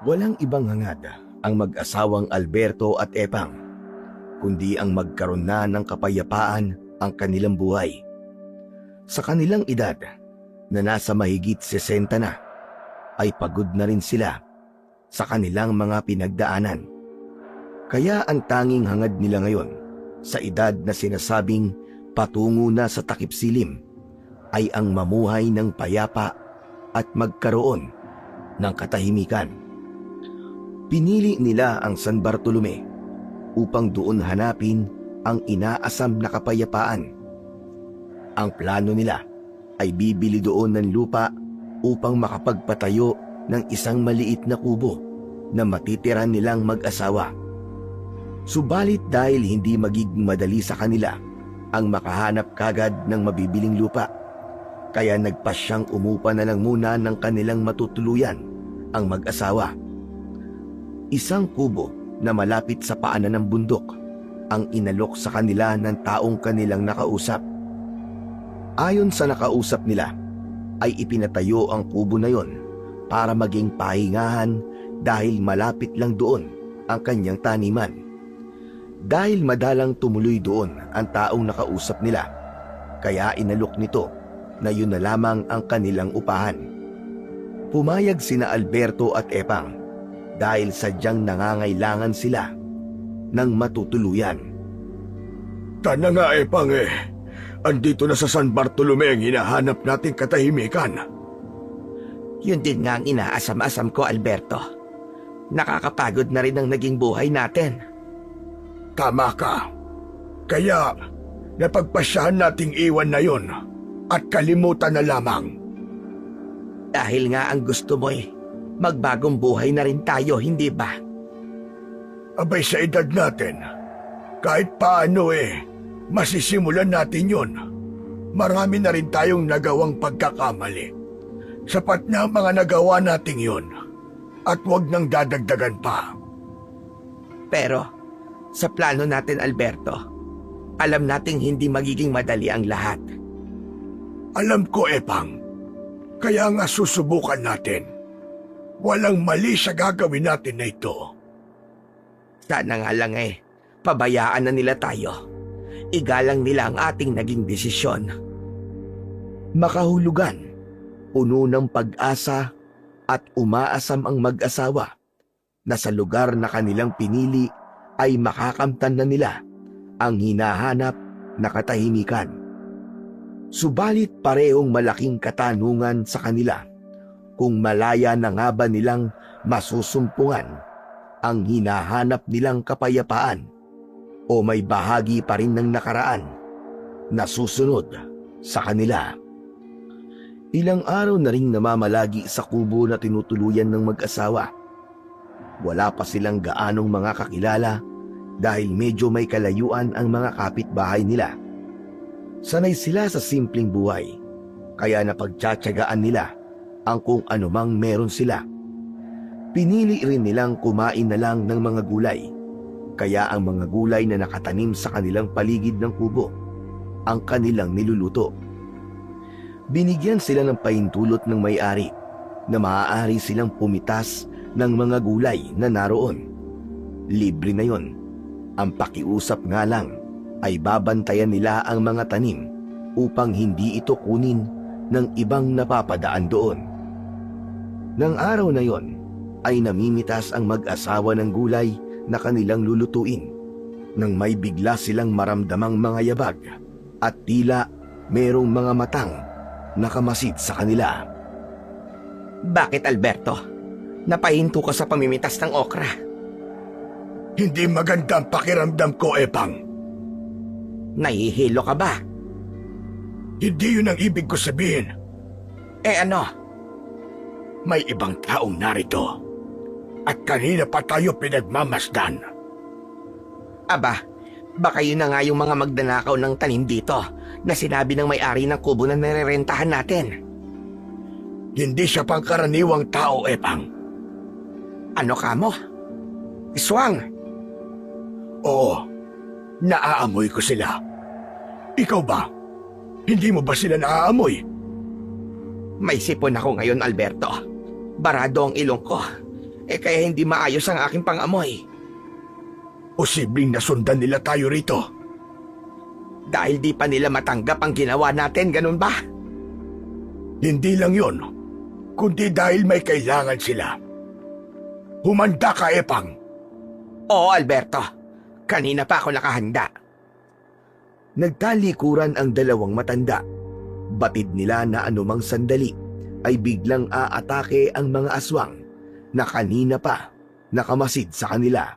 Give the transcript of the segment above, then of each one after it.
Walang ibang hangad ang mag-asawang Alberto at Epang, kundi ang magkaroon na ng kapayapaan ang kanilang buhay. Sa kanilang edad na nasa mahigit 60 na, ay pagod na rin sila sa kanilang mga pinagdaanan. Kaya ang tanging hangad nila ngayon sa edad na sinasabing patungo na sa takip silim ay ang mamuhay ng payapa at magkaroon ng katahimikan. Pinili nila ang San Bartolome upang doon hanapin ang inaasam na kapayapaan. Ang plano nila ay bibili doon ng lupa upang makapagpatayo ng isang maliit na kubo na matitira nilang mag-asawa. Subalit dahil hindi magiging madali sa kanila ang makahanap kagad ng mabibiling lupa, kaya nagpasyang umupa na lang muna ng kanilang matutuluyan ang mag-asawa. Isang kubo na malapit sa paanan ng bundok ang inalok sa kanila ng taong kanilang nakausap. Ayon sa nakausap nila, ay ipinatayo ang kubo na yon para maging pahingahan dahil malapit lang doon ang kanyang taniman. Dahil madalang tumuloy doon ang taong nakausap nila, kaya inalok nito na yun na lamang ang kanilang upahan. Pumayag sina Alberto at Epang dahil sadyang nangangailangan sila ng matutuluyan. Tana nga Epang andito na sa San Bartolome ang hinahanap nating katahimikan. Yun din nga ang inaasam-asam ko, Alberto. Nakakapagod na rin ang naging buhay natin. Tama ka. Kaya napagpasyahan nating iwan na yon at kalimutan na lamang. Dahil nga ang gusto mo'y magbagong buhay na rin tayo, hindi ba? Abay sa edad natin, kahit paano masisimulan natin yon. Marami na rin tayong nagawang pagkakamali. Sapat na ang mga nagawa nating yon at huwag nang dadagdagan pa. Pero sa plano natin, Alberto, alam nating hindi magiging madali ang lahat. Alam ko, Epang. Kaya nga susubukan natin. Walang mali sa gagawin natin na ito. Sana nga lang pabayaan na nila tayo. Igalang nila ang ating naging desisyon. Makahulugan, puno ng pag-asa at umaasam ang mag-asawa na sa lugar na kanilang pinili ay makakamtan na nila ang hinahanap na katahimikan. Subalit parehong malaking katanungan sa kanila kung malaya na nga ba nilang masusumpungan ang hinahanap nilang kapayapaan o may bahagi pa rin ng nakaraan na susunod sa kanila. Ilang araw na ring namamalagi sa kubo na tinutuluyan ng mag-asawa. Wala pa silang gaanong mga kakilala dahil medyo may kalayuan ang mga kapitbahay nila. Sanay sila sa simpleng buhay, kaya napagtsatsagaan nila ang kung anumang meron sila. Pinili rin nilang kumain na lang ng mga gulay, kaya ang mga gulay na nakatanim sa kanilang paligid ng kubo ang kanilang niluluto. Binigyan sila ng pahintulot ng may-ari na maaari silang pumitas ng mga gulay na naroon. Libre na yon. Ang pakiusap nga lang ay babantayan nila ang mga tanim upang hindi ito kunin ng ibang napapadaan doon. Nang araw na yon ay namimitas ang mag-asawa ng gulay na kanilang lulutuin nang may bigla silang maramdamang mga yabag at tila merong mga matang nakamasid sa kanila. Bakit, Alberto? Napahinto ka sa pamimitas ng okra. Hindi maganda ang pakiramdam ko, Epang. Nahihilo ka ba? Hindi yun ang ibig ko sabihin. Ano? May ibang taong narito. At kanina pa tayo pinagmamasdan. Aba, baka yun na nga yung mga magdanakaw ng tanim dito na sinabi ng may-ari ng kubo na nirerentahan natin. Hindi siya pangkaraniwang tao, Epang. Ano ka mo? Iswang? Oo, naaamoy ko sila. Ikaw ba? Hindi mo ba sila naaamoy? May sipon ako ngayon, Alberto. Barado ang ilong ko. kaya hindi maayos ang aking pangamoy. Posibleng nasundan nila tayo rito. Dahil di pa nila matanggap ang ginawa natin, ganun ba? Hindi lang yon, kundi dahil may kailangan sila. Humanda ka, Epang. Oo, Alberto. Kanina pa ako nakahanda. Nagtalikuran ang dalawang matanda. Batid nila na anumang sandali ay biglang aatake ang mga aswang na kanina pa nakamasid sa kanila.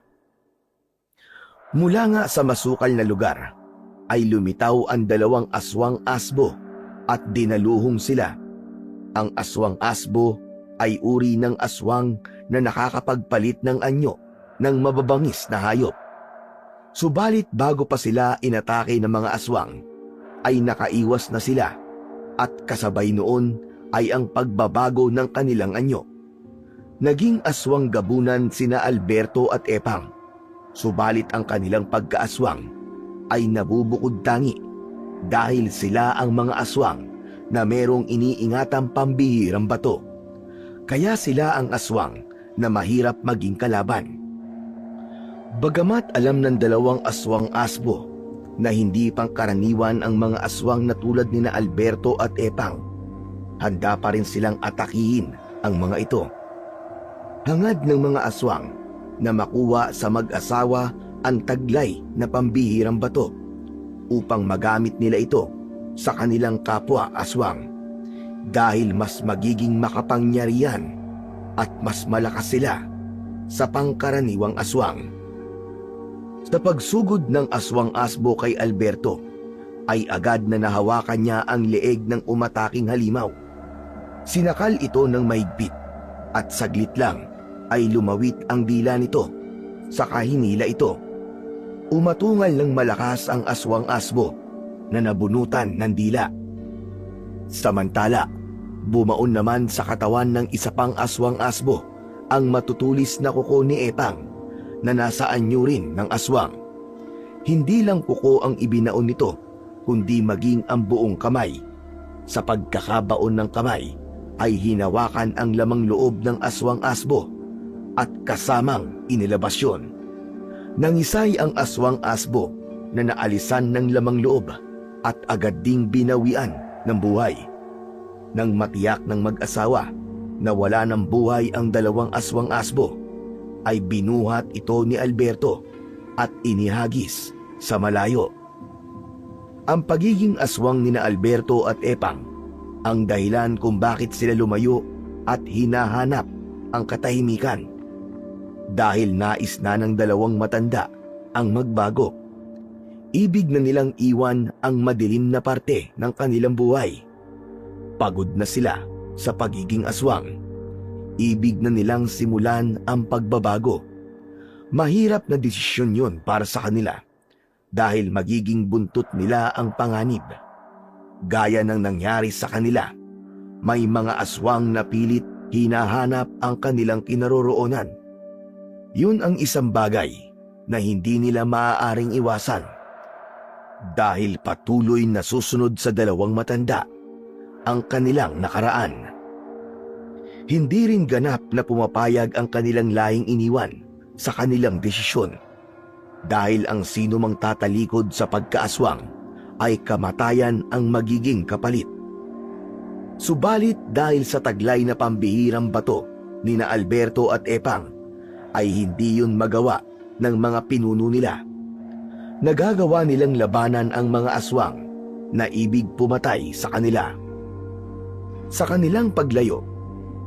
Mula nga sa masukal na lugar ay lumitaw ang dalawang aswang asbo at dinaluhong sila. Ang aswang asbo ay uri ng aswang na nakakapagpalit ng anyo ng mababangis na hayop. Subalit bago pa sila inatake ng mga aswang, ay nakaiwas na sila at kasabay noon ay ang pagbabago ng kanilang anyo. Naging aswang gabunan sina Alberto at Epang, subalit ang kanilang pagkaaswang ay nabubukod tangi dahil sila ang mga aswang na merong iniingatang pambihirang bato. Kaya sila ang aswang na mahirap maging kalaban. Bagamat alam ng dalawang aswang asbo na hindi pangkaraniwan ang mga aswang na tulad ni na Alberto at Epang, handa pa rin silang atakihin ang mga ito. Hangad ng mga aswang na makuha sa mag-asawa ang taglay na pambihirang bato upang magamit nila ito sa kanilang kapwa aswang dahil mas magiging makapangyarihan at mas malakas sila sa pangkaraniwang aswang. Sa pagsugod ng aswang asbo kay Alberto, ay agad na nahawakan niya ang leeg ng umataking halimaw. Sinakal ito ng mahigpit at saglit lang ay lumawit ang dila nito, saka hinila ito. Umatungal ng malakas ang aswang asbo na nabunutan ng dila. Samantala, bumaon naman sa katawan ng isa pang aswang asbo ang matutulis na kuko ni Epang na nasa anyo rin ng aswang. Hindi lang kuko ang ibinaon nito, kundi maging ang buong kamay. Sa pagkakabaon ng kamay ay hinawakan ang lamang loob ng aswang asbo at kasamang inilabas yun. Nangisay ang aswang asbo na naalisan ng lamang loob at agad ding binawian ng buhay. Nang matiyak ng mag-asawa na wala ng buhay ang dalawang aswang asbo, ay binuhat ito ni Alberto at inihagis sa malayo. Ang pagiging aswang ni na Alberto at Epang ang dahilan kung bakit sila lumayo at hinahanap ang katahimikan. Dahil nais na ng dalawang matanda ang magbago. Ibig na nilang iwan ang madilim na parte ng kanilang buhay. Pagod na sila sa pagiging aswang. Ibig na nilang simulan ang pagbabago. Mahirap na desisyon yun para sa kanila dahil magiging buntot nila ang panganib. Gaya ng nangyari sa kanila, may mga aswang na pilit hinahanap ang kanilang kinaroroonan. Yun ang isang bagay na hindi nila maaaring iwasan dahil patuloy na susunod sa dalawang matanda ang kanilang nakaraan. Hindi rin ganap na pumapayag ang kanilang lahing iniwan sa kanilang desisyon dahil ang sino mang tatalikod sa pagkaaswang ay kamatayan ang magiging kapalit. Subalit dahil sa taglay na pambihirang bato ni na Alberto at Epang ay hindi yun magawa ng mga pinuno nila. Nagagawa nilang labanan ang mga aswang na ibig pumatay sa kanila. Sa kanilang paglayo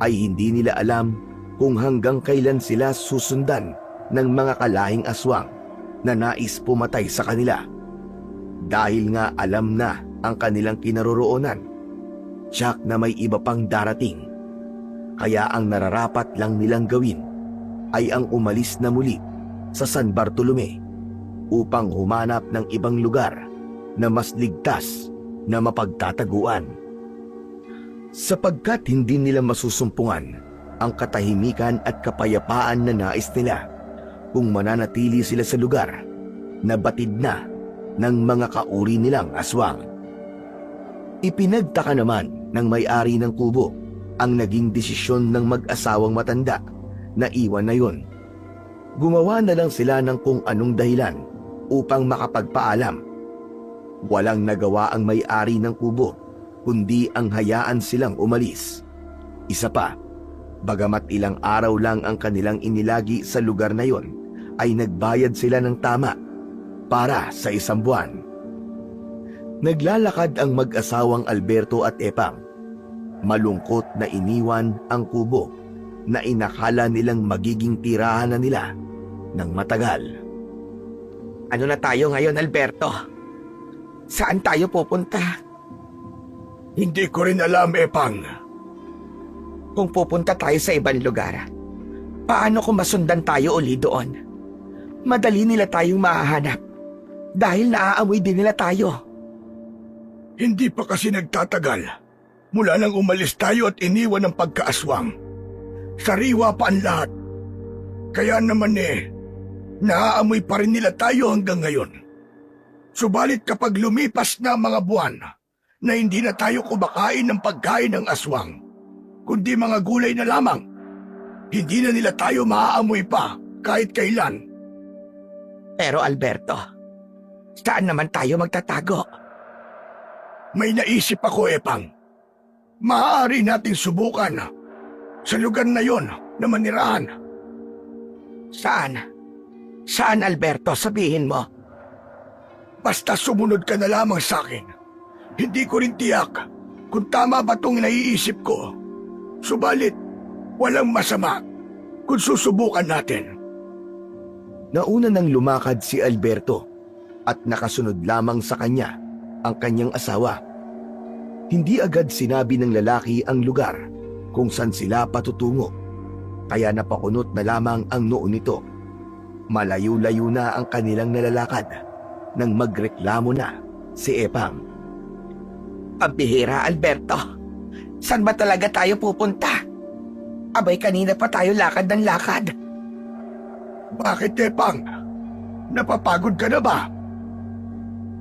ay hindi nila alam kung hanggang kailan sila susundan ng mga kalahing aswang na nais pumatay sa kanila. Dahil nga alam na ang kanilang kinaroroonan, tiyak na may iba pang darating. Kaya ang nararapat lang nilang gawin ay ang umalis na muli sa San Bartolome upang humanap ng ibang lugar na mas ligtas na mapagtataguan. Sapagkat hindi nila masusumpungan ang katahimikan at kapayapaan na nais nila kung mananatili sila sa lugar na batid na ng mga kauri nilang aswang. Ipinagtaka naman ng may-ari ng kubo ang naging desisyon ng mag-asawang matanda na iwan na yun. Gumawa na lang sila ng kung anong dahilan upang makapagpaalam. Walang nagawa ang may-ari ng kubo, kundi ang hayaan silang umalis. Isa pa, bagamat ilang araw lang ang kanilang inilagi sa lugar na yon, ay nagbayad sila ng tama para sa 1 buwan. Naglalakad ang mag-asawang Alberto at Epang. Malungkot na iniwan ang kubo na inakala nilang magiging tirahan na nila ng matagal. Ano na tayo ngayon, Alberto? Saan tayo pupunta? Hindi ko rin alam, Epang. Kung pupunta tayo sa ibang lugar, paano kung masundan tayo uli doon? Madali nila tayong mahahanap dahil naaamoy din nila tayo. Hindi pa kasi nagtatagal mula nang umalis tayo at iniwan ang pagkaaswang. Sariwa pa ang lahat. Kaya naman naaamoy pa rin nila tayo hanggang ngayon. Subalit kapag lumipas na mga buwan na hindi na tayo kumakain ng pagkain ng aswang, kundi mga gulay na lamang, hindi na nila tayo maaamoy pa kahit kailan. Pero Alberto, saan naman tayo magtatago? May naisip ako, Epang. Maaari nating subukan sa lugar na yon na manirahan. Saan? Saan, Alberto? Sabihin mo. Basta sumunod ka na lamang sa akin. Hindi ko rin tiyak kung tama ba itong naiisip ko. Subalit, walang masama kung susubukan natin. Nauna nang lumakad si Alberto at nakasunod lamang sa kanya ang kanyang asawa. Hindi agad sinabi ng lalaki ang lugar kung saan sila patutungo, kaya napakunot na lamang ang noo nito. Malayo-layo na ang kanilang nalalakad nang magreklamo na si Epang. Pambihira, Alberto. Saan ba talaga tayo pupunta? Abay, kanina pa tayo lakad ng lakad. Bakit, Epang? Napapagod ka na ba?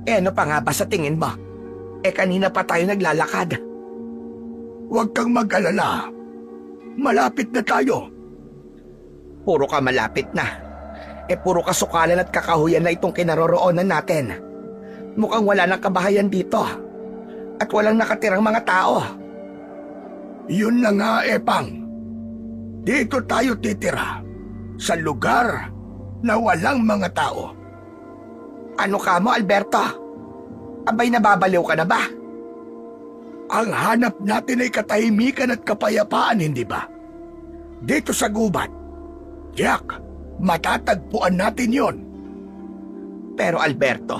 Ano pa nga ba sa tingin mo? Kanina pa tayo naglalakad. Huwag kang mag-alala. Malapit na tayo. Puro ka malapit na. Puro kasukalan at kakahuyan na itong kinaroroonan natin. Mukhang wala nang kabahayan dito. At walang nakatirang mga tao. Yun na nga, Epang. Dito tayo titira. Sa lugar na walang mga tao. Ano ka mo, Alberto? Abay, nababaliw ka na ba? Ang hanap natin ay katahimikan at kapayapaan, hindi ba? Dito sa gubat. Jack, matatagpuan natin yon. Pero Alberto,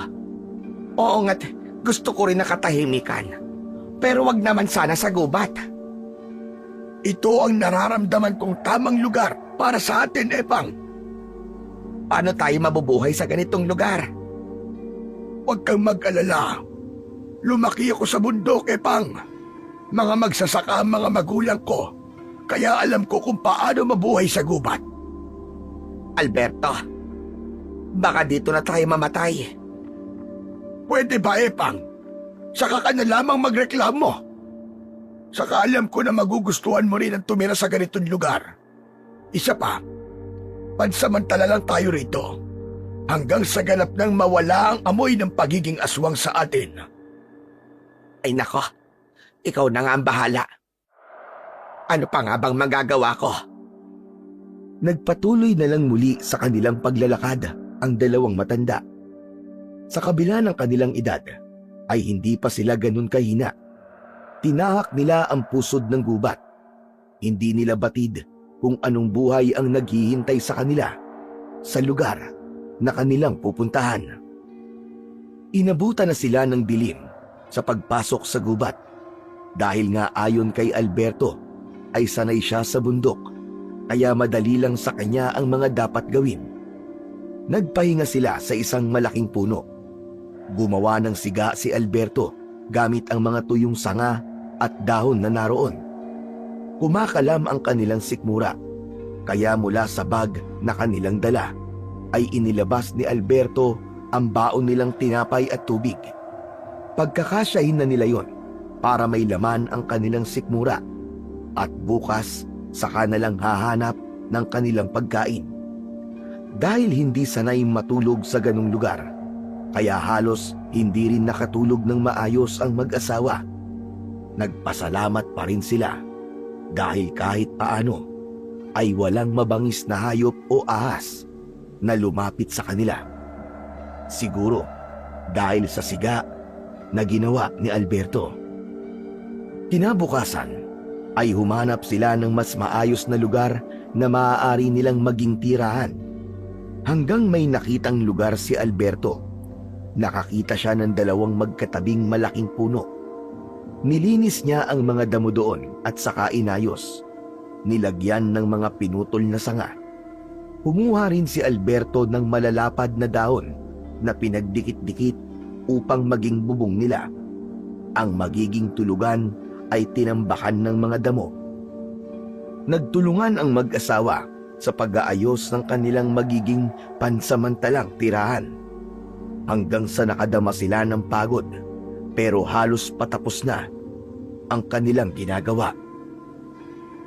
oo nga't gusto ko rin na katahimikan. Pero wag naman sana sa gubat. Ito ang nararamdaman kong tamang lugar para sa atin, Epang. Paano tayo mabubuhay sa ganitong lugar? Huwag kang mag-alala. Lumaki ako sa bundok, Epang. Mga magsasaka ang mga magulang ko, kaya alam ko kung paano mabuhay sa gubat. Alberto, baka dito na tayo mamatay. Pwede ba, Epang? Saka ka na lamang magreklamo. Saka alam ko na magugustuhan mo rin ang tumira sa ganitong lugar. Isa pa, pansamantala lang tayo rito. Hanggang sa ganap nang mawala ang amoy ng pagiging aswang sa atin. Ay nako, ikaw na nga ang bahala. Ano pa nga bang magagawa ko? Nagpatuloy na lang muli sa kanilang paglalakad ang dalawang matanda. Sa kabila ng kanilang edad, ay hindi pa sila ganun kahina. Tinahak nila ang pusod ng gubat. Hindi nila batid kung anong buhay ang naghihintay sa kanila sa lugar na kanilang pupuntahan. Inabutan na sila ng dilim sa pagpasok sa gubat dahil nga ayon kay Alberto ay sanay siya sa bundok kaya madali lang sa kanya ang mga dapat gawin. Nagpahinga sila sa isang malaking puno. Gumawa ng siga si Alberto gamit ang mga tuyong sanga at dahon na naroon. Kumakalam ang kanilang sikmura kaya mula sa bag na kanilang dala ay inilabas ni Alberto ang baon nilang tinapay at tubig. Pagkakasyahin na nila yon para may laman ang kanilang sikmura at bukas saka na lang hahanap ng kanilang pagkain. Dahil hindi sanay matulog sa ganung lugar, kaya halos hindi rin nakatulog ng maayos ang mag-asawa. Nagpasalamat pa rin sila dahil kahit paano ay walang mabangis na hayop o ahas na lumapit sa kanila. Siguro dahil sa siga na ginawa ni Alberto. Kinabukasan ay humanap sila ng mas maayos na lugar na maaari nilang maging tirahan. Hanggang may nakitang lugar si Alberto. Nakakita siya ng dalawang magkatabing malaking puno. Nilinis niya ang mga damo doon at saka inayos. Nilagyan ng mga pinutol na sanga. Kumuha rin si Alberto ng malalapad na dahon na pinagdikit-dikit upang maging bubong nila. Ang magiging tulugan ay tinambakan ng mga damo. Nagtulungan ang mag-asawa sa pag-aayos ng kanilang magiging pansamantalang tirahan. Hanggang sa nakadama sila ng pagod, pero halos patapos na ang kanilang ginagawa.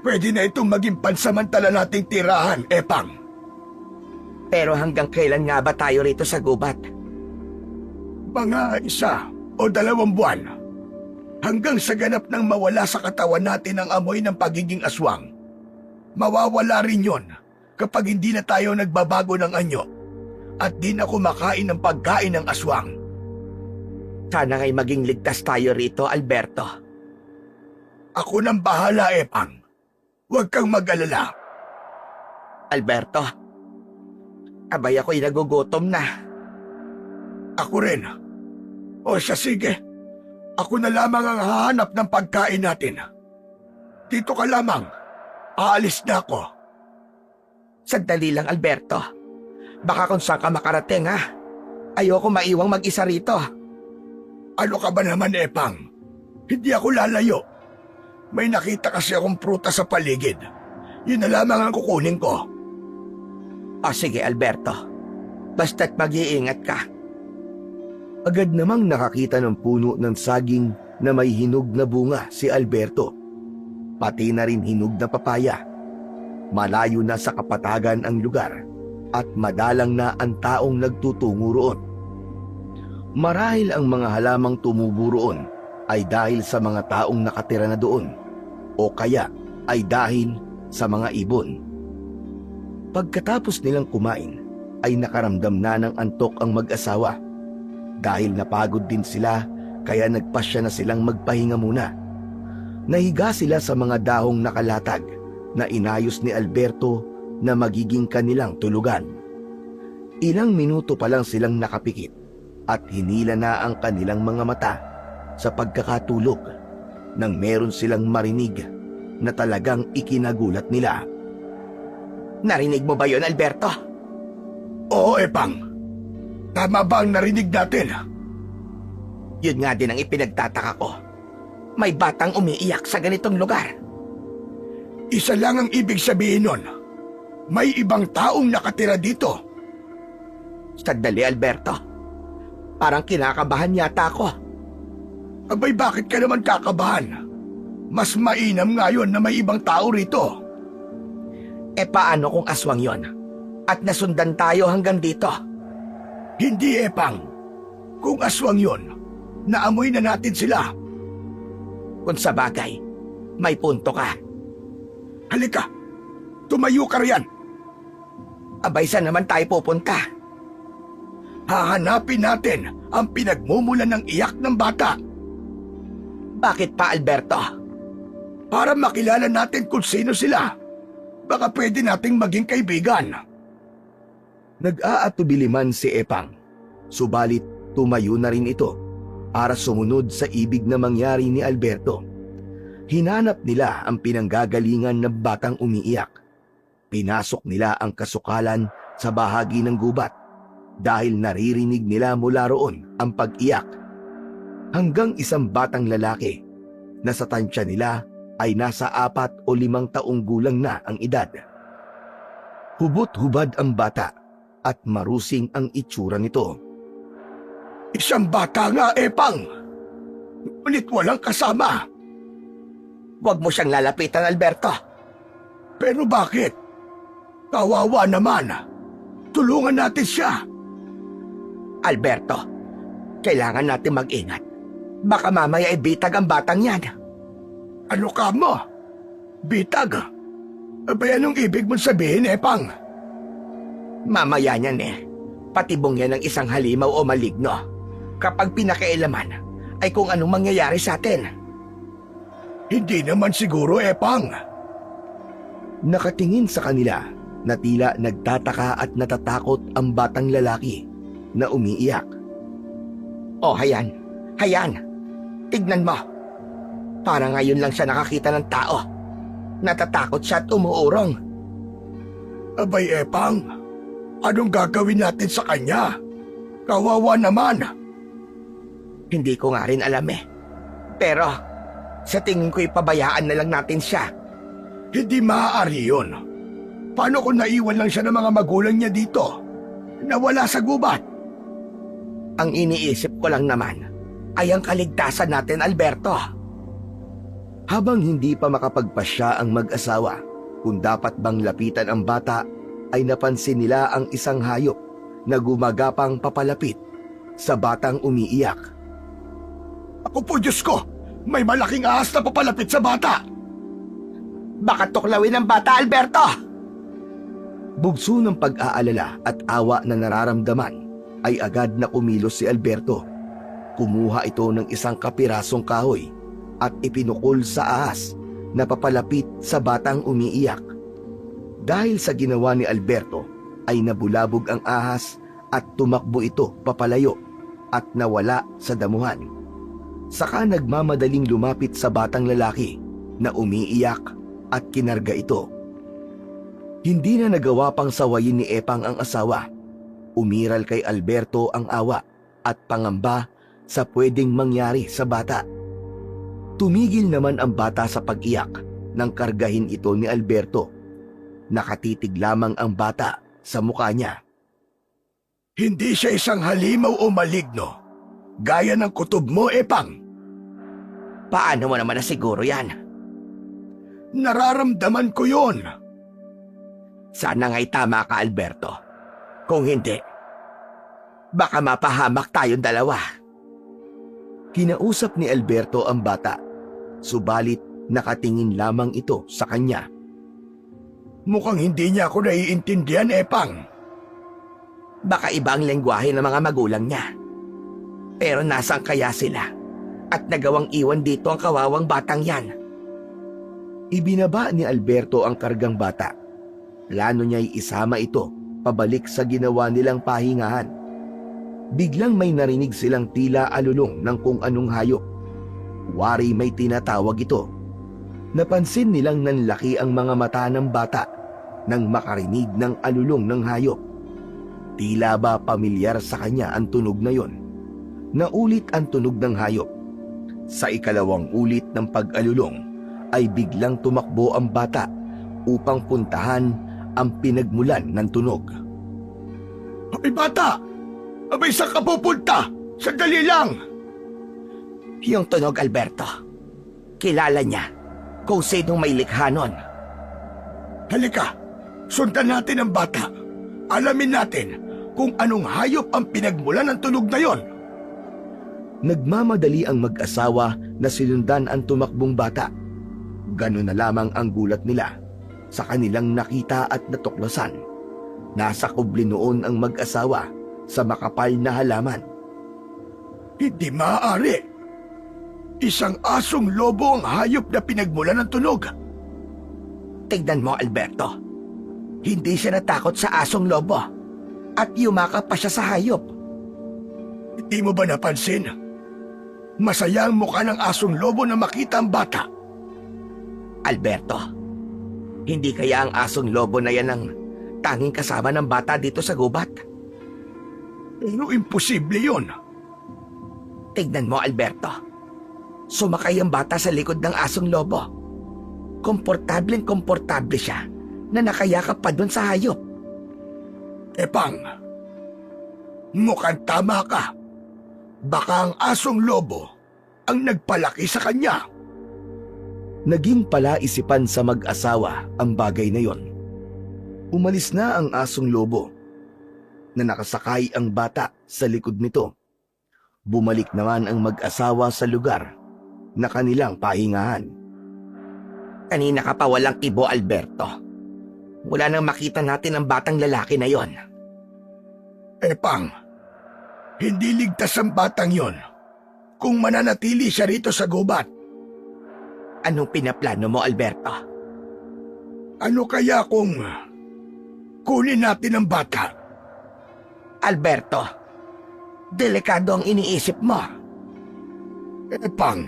Pwede na itong maging pansamantala nating tirahan, Epang. Pero hanggang kailan nga ba tayo rito sa gubat? Mga 1 o 2 buwan. Hanggang sa ganap nang mawala sa katawan natin ang amoy ng pagiging aswang. Mawawala rin yon kapag hindi na tayo nagbabago ng anyo at di na kumakain ng pagkain ng aswang. Sana nga'y maging ligtas tayo rito, Alberto. Ako nang bahala, Epang. Huwag kang mag-alala. Alberto, abay ako'y nagugutom na. Ako rin. O siya, sige. Ako na lamang ang hahanap ng pagkain natin. Dito ka lamang. Aalis na ako. Sandali lang, Alberto. Baka kung saan ka makarating, ha? Ayoko maiwang mag-isa rito. Ano ka ba naman, Epang? Hindi ako lalayo. May nakita kasi akong prutas sa paligid. Yun na lamang ang kukunin ko. O sige, Alberto. Basta't mag-iingat ka. Agad namang nakakita ng puno ng saging na may hinog na bunga si Alberto. Pati na rin hinog na papaya. Malayo na sa kapatagan ang lugar at madalang na ang taong nagtutungo roon. Marahil ang mga halamang tumubo roon ay dahil sa mga taong nakatira na doon o kaya ay dahil sa mga ibon. Pagkatapos nilang kumain ay nakaramdam na ng antok ang mag-asawa. Dahil napagod din sila kaya nagpasya na silang magpahinga muna. Nahiga sila sa mga dahong nakalatag na inayos ni Alberto na magiging kanilang tulugan. Ilang minuto pa lang silang nakapikit at hinila na ang kanilang mga mata sa pagkakatulog nang meron silang marinig na talagang ikinagulat nila. Narinig mo ba yon, Alberto? Oo, Epang. Tama ba ang narinig natin? Yun nga din ang ipinagtataka ko. May batang umiiyak sa ganitong lugar. Isa lang ang ibig sabihin nun. May ibang taong nakatira dito. Sandali, Alberto. Parang kinakabahan yata ako. Abay, bakit ka naman kakabahan? Mas mainam ngayon na may ibang tao rito. E paano kung aswang yon? At nasundan tayo hanggang dito? Hindi, Epang. Kung aswang yon, naamoy na natin sila. Kung sa bagay, may punto ka. Halika, tumayo ka riyan. Abay, saan naman tayo pupunta? Hahanapin natin ang pinagmumulan ng iyak ng bata. Bakit pa, Alberto? Para makilala natin kung sino sila. Baka pwede nating maging kaibigan. Nag-aatubili man si Epang, subalit tumayo na rin ito para sumunod sa ibig na mangyari ni Alberto. Hinanap nila ang pinanggagalingan ng batang umiiyak. Pinasok nila ang kasukalan sa bahagi ng gubat dahil naririnig nila mula roon ang pag-iyak. Hanggang isang batang lalaki na sa tansya nila ay nasa 4 o 5 taong gulang na ang edad. Hubot-hubad ang bata at marusing ang itsura nito. Isang bata nga, Epang. Ngunit walang kasama. Huwag mo siyang lalapitan, Alberto. Pero bakit? Kawawa naman. Tulungan natin siya. Alberto, kailangan natin mag-ingat. Baka mamaya ay bitag ang batang yan. Ano ka mo? Bitag? Abay, anong ibig mong sabihin, Epang? Mamaya niyan patibong yan ng isang halimaw o maligno. Kapag pinakailaman, ay kung anong mangyayari sa atin. Hindi naman siguro, Epang. Nakatingin sa kanila na tila nagtataka at natatakot ang batang lalaki na umiiyak. Oh, hayan. Tignan mo. Para ngayon lang siya nakakita ng tao. Natatakot siya at umuurong. Abay, Epang, anong gagawin natin sa kanya? Kawawa naman. Hindi ko nga rin alam Pero, sa tingin ko ipabayaan na lang natin siya. Hindi maaari yun. Paano kung naiwan lang siya ng mga magulang niya dito? Nawala sa gubat. Ang iniisip ko lang naman ay ang kaligtasan natin, Alberto. Habang hindi pa makapagpasya ang mag-asawa kung dapat bang lapitan ang bata, ay napansin nila ang isang hayop na gumagapang papalapit sa batang umiiyak. Ako po, Diyos ko! May malaking ahas na papalapit sa bata! Baka tuklawin ang bata, Alberto! Bugso ng pag-aalala at awa na nararamdaman, ay agad na kumilos si Alberto. Kumuha ito ng isang kapirasong kahoy at ipinukol sa ahas na papalapit sa batang umiiyak. Dahil sa ginawa ni Alberto, ay nabulabog ang ahas at tumakbo ito papalayo at nawala sa damuhan. Saka nagmamadaling lumapit sa batang lalaki na umiiyak at kinarga ito. Hindi na nagawa pang sawayin ni Epang ang asawa. Umiral kay Alberto ang awa at pangamba sa pwedeng mangyari sa bata. Tumigil naman ang bata sa pag-iyak nang kargahin ito ni Alberto. Nakatitig lamang ang bata sa mukha niya. Hindi siya isang halimaw o maligno. Gaya ng kutob mo, Epang. Paano mo naman na siguro yan? Nararamdaman ko yon. Sana nga'y tama ka, Alberto. Kung hindi, baka mapahamak tayong dalawa. Kinausap ni Alberto ang bata, subalit nakatingin lamang ito sa kanya. Mukhang hindi niya ako naiintindihan, Epang. Baka iba ang lengguwahe ng mga magulang niya. Pero nasaan kaya sila? At nagawang iwan dito ang kawawang batang yan. Ibinaba ni Alberto ang kargang bata. Plano niya'y isama ito pabalik sa ginawa nilang pahingahan. Biglang may narinig silang tila alulong ng kung anong hayop. Wari may tinatawag ito. Napansin nilang nanlaki ang mga mata ng bata nang makarinig ng alulong ng hayop. Tila ba pamilyar sa kanya ang tunog na yon. Naulit ang tunog ng hayop. Sa ikalawang ulit ng pag-alulong ay biglang tumakbo ang bata upang puntahan ang pinagmulan ng tunog. Abay, bata! Abay, saan ka pupunta? Sandali lang! Yung tunog, Alberto. Kilala niya kung sinong may likha nun. Halika, sundan natin ang bata. Alamin natin kung anong hayop ang pinagmulan ng tunog na yon. Nagmamadali ang mag-asawa na sinundan ang tumakbong bata. Ganun na lamang ang gulat nila sa kanilang nakita at natuklasan. Nasa kubli noon ang mag-asawa sa makapal na halaman. Hindi maaari. Isang asong lobo ang hayop na pinagmulan ng tunog. Tignan mo, Alberto. Hindi siya natakot sa asong lobo at yumakap pa siya sa hayop. Hindi mo ba napansin? Masaya ang mukha ng asong lobo na makita ang bata. Alberto, hindi kaya ang asong lobo na yan ang tanging kasama ng bata dito sa gubat? Pero imposible yun. Tignan mo, Alberto. Sumakay ang bata sa likod ng asong lobo. Komportableng-komportable siya na nakayakap pa dun sa hayop. Epang, mukhang tama ka. Baka ang asong lobo ang nagpalaki sa kanya. Naging palaisipan sa mag-asawa ang bagay na yon. Umalis na ang asong lobo na nakasakay ang bata sa likod nito. Bumalik naman ang mag-asawa sa lugar na kanilang pahingahan. Kanina ka pa walang kibo, Alberto. Mula nang makita natin ang batang lalaki na yon. Epang, hindi ligtas ang batang yon kung mananatili siya rito sa gubat. Anong pinaplano mo, Alberto? Ano kaya kung kunin natin ang bata? Alberto, delikado ang iniisip mo. Epang,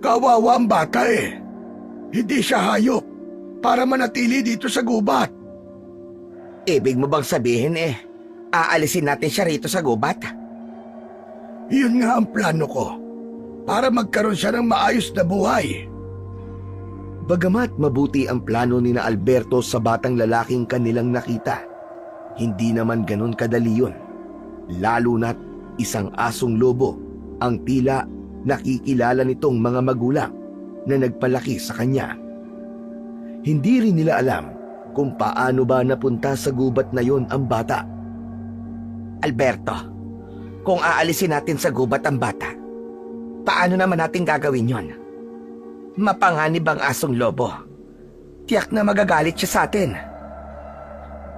kawawa ang bata eh. Hindi siya hayop para manatili dito sa gubat. Ibig mo bang sabihin aalisin natin siya rito sa gubat? Yun nga ang plano ko, para magkaroon siya ng maayos na buhay. Bagamat mabuti ang plano ni na Alberto sa batang lalaking kanilang nakita, hindi naman ganun kadali yun. Lalo na't isang asong lobo ang tila nakikilala nitong mga magulang na nagpalaki sa kanya. Hindi rin nila alam kung paano ba napunta sa gubat na yon ang bata. Alberto, kung aalisin natin sa gubat ang bata, paano naman natin gagawin yon? Mapanganib ang asong lobo. Tiyak na magagalit siya sa atin.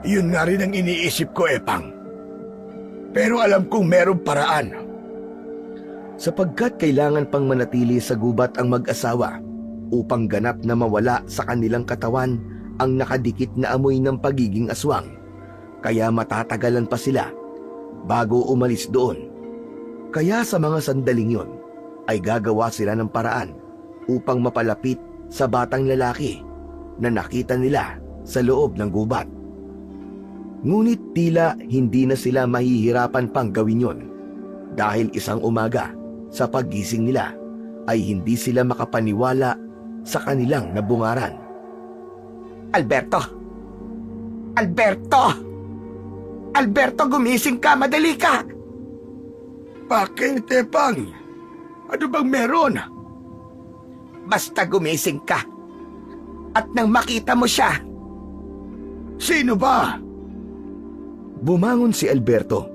Yun nga rin ang iniisip ko, Epang. Pero alam kong merong paraan. Sapagkat kailangan pang manatili sa gubat ang mag-asawa upang ganap na mawala sa kanilang katawan ang nakadikit na amoy ng pagiging aswang. Kaya matatagalan pa sila bago umalis doon. Kaya sa mga sandaling yon ay gagawa sila ng paraan upang mapalapit sa batang lalaki na nakita nila sa loob ng gubat. Ngunit tila hindi na sila mahihirapan pang gawin yon dahil isang umaga sa paggising nila ay hindi sila makapaniwala sa kanilang nabungaran. Alberto! Alberto! Alberto, gumising ka! Madali ka! Bakit, Epang? Ano bang meron? Basta gumising ka. At nang makita mo siya. Sino ba? Bumangon si Alberto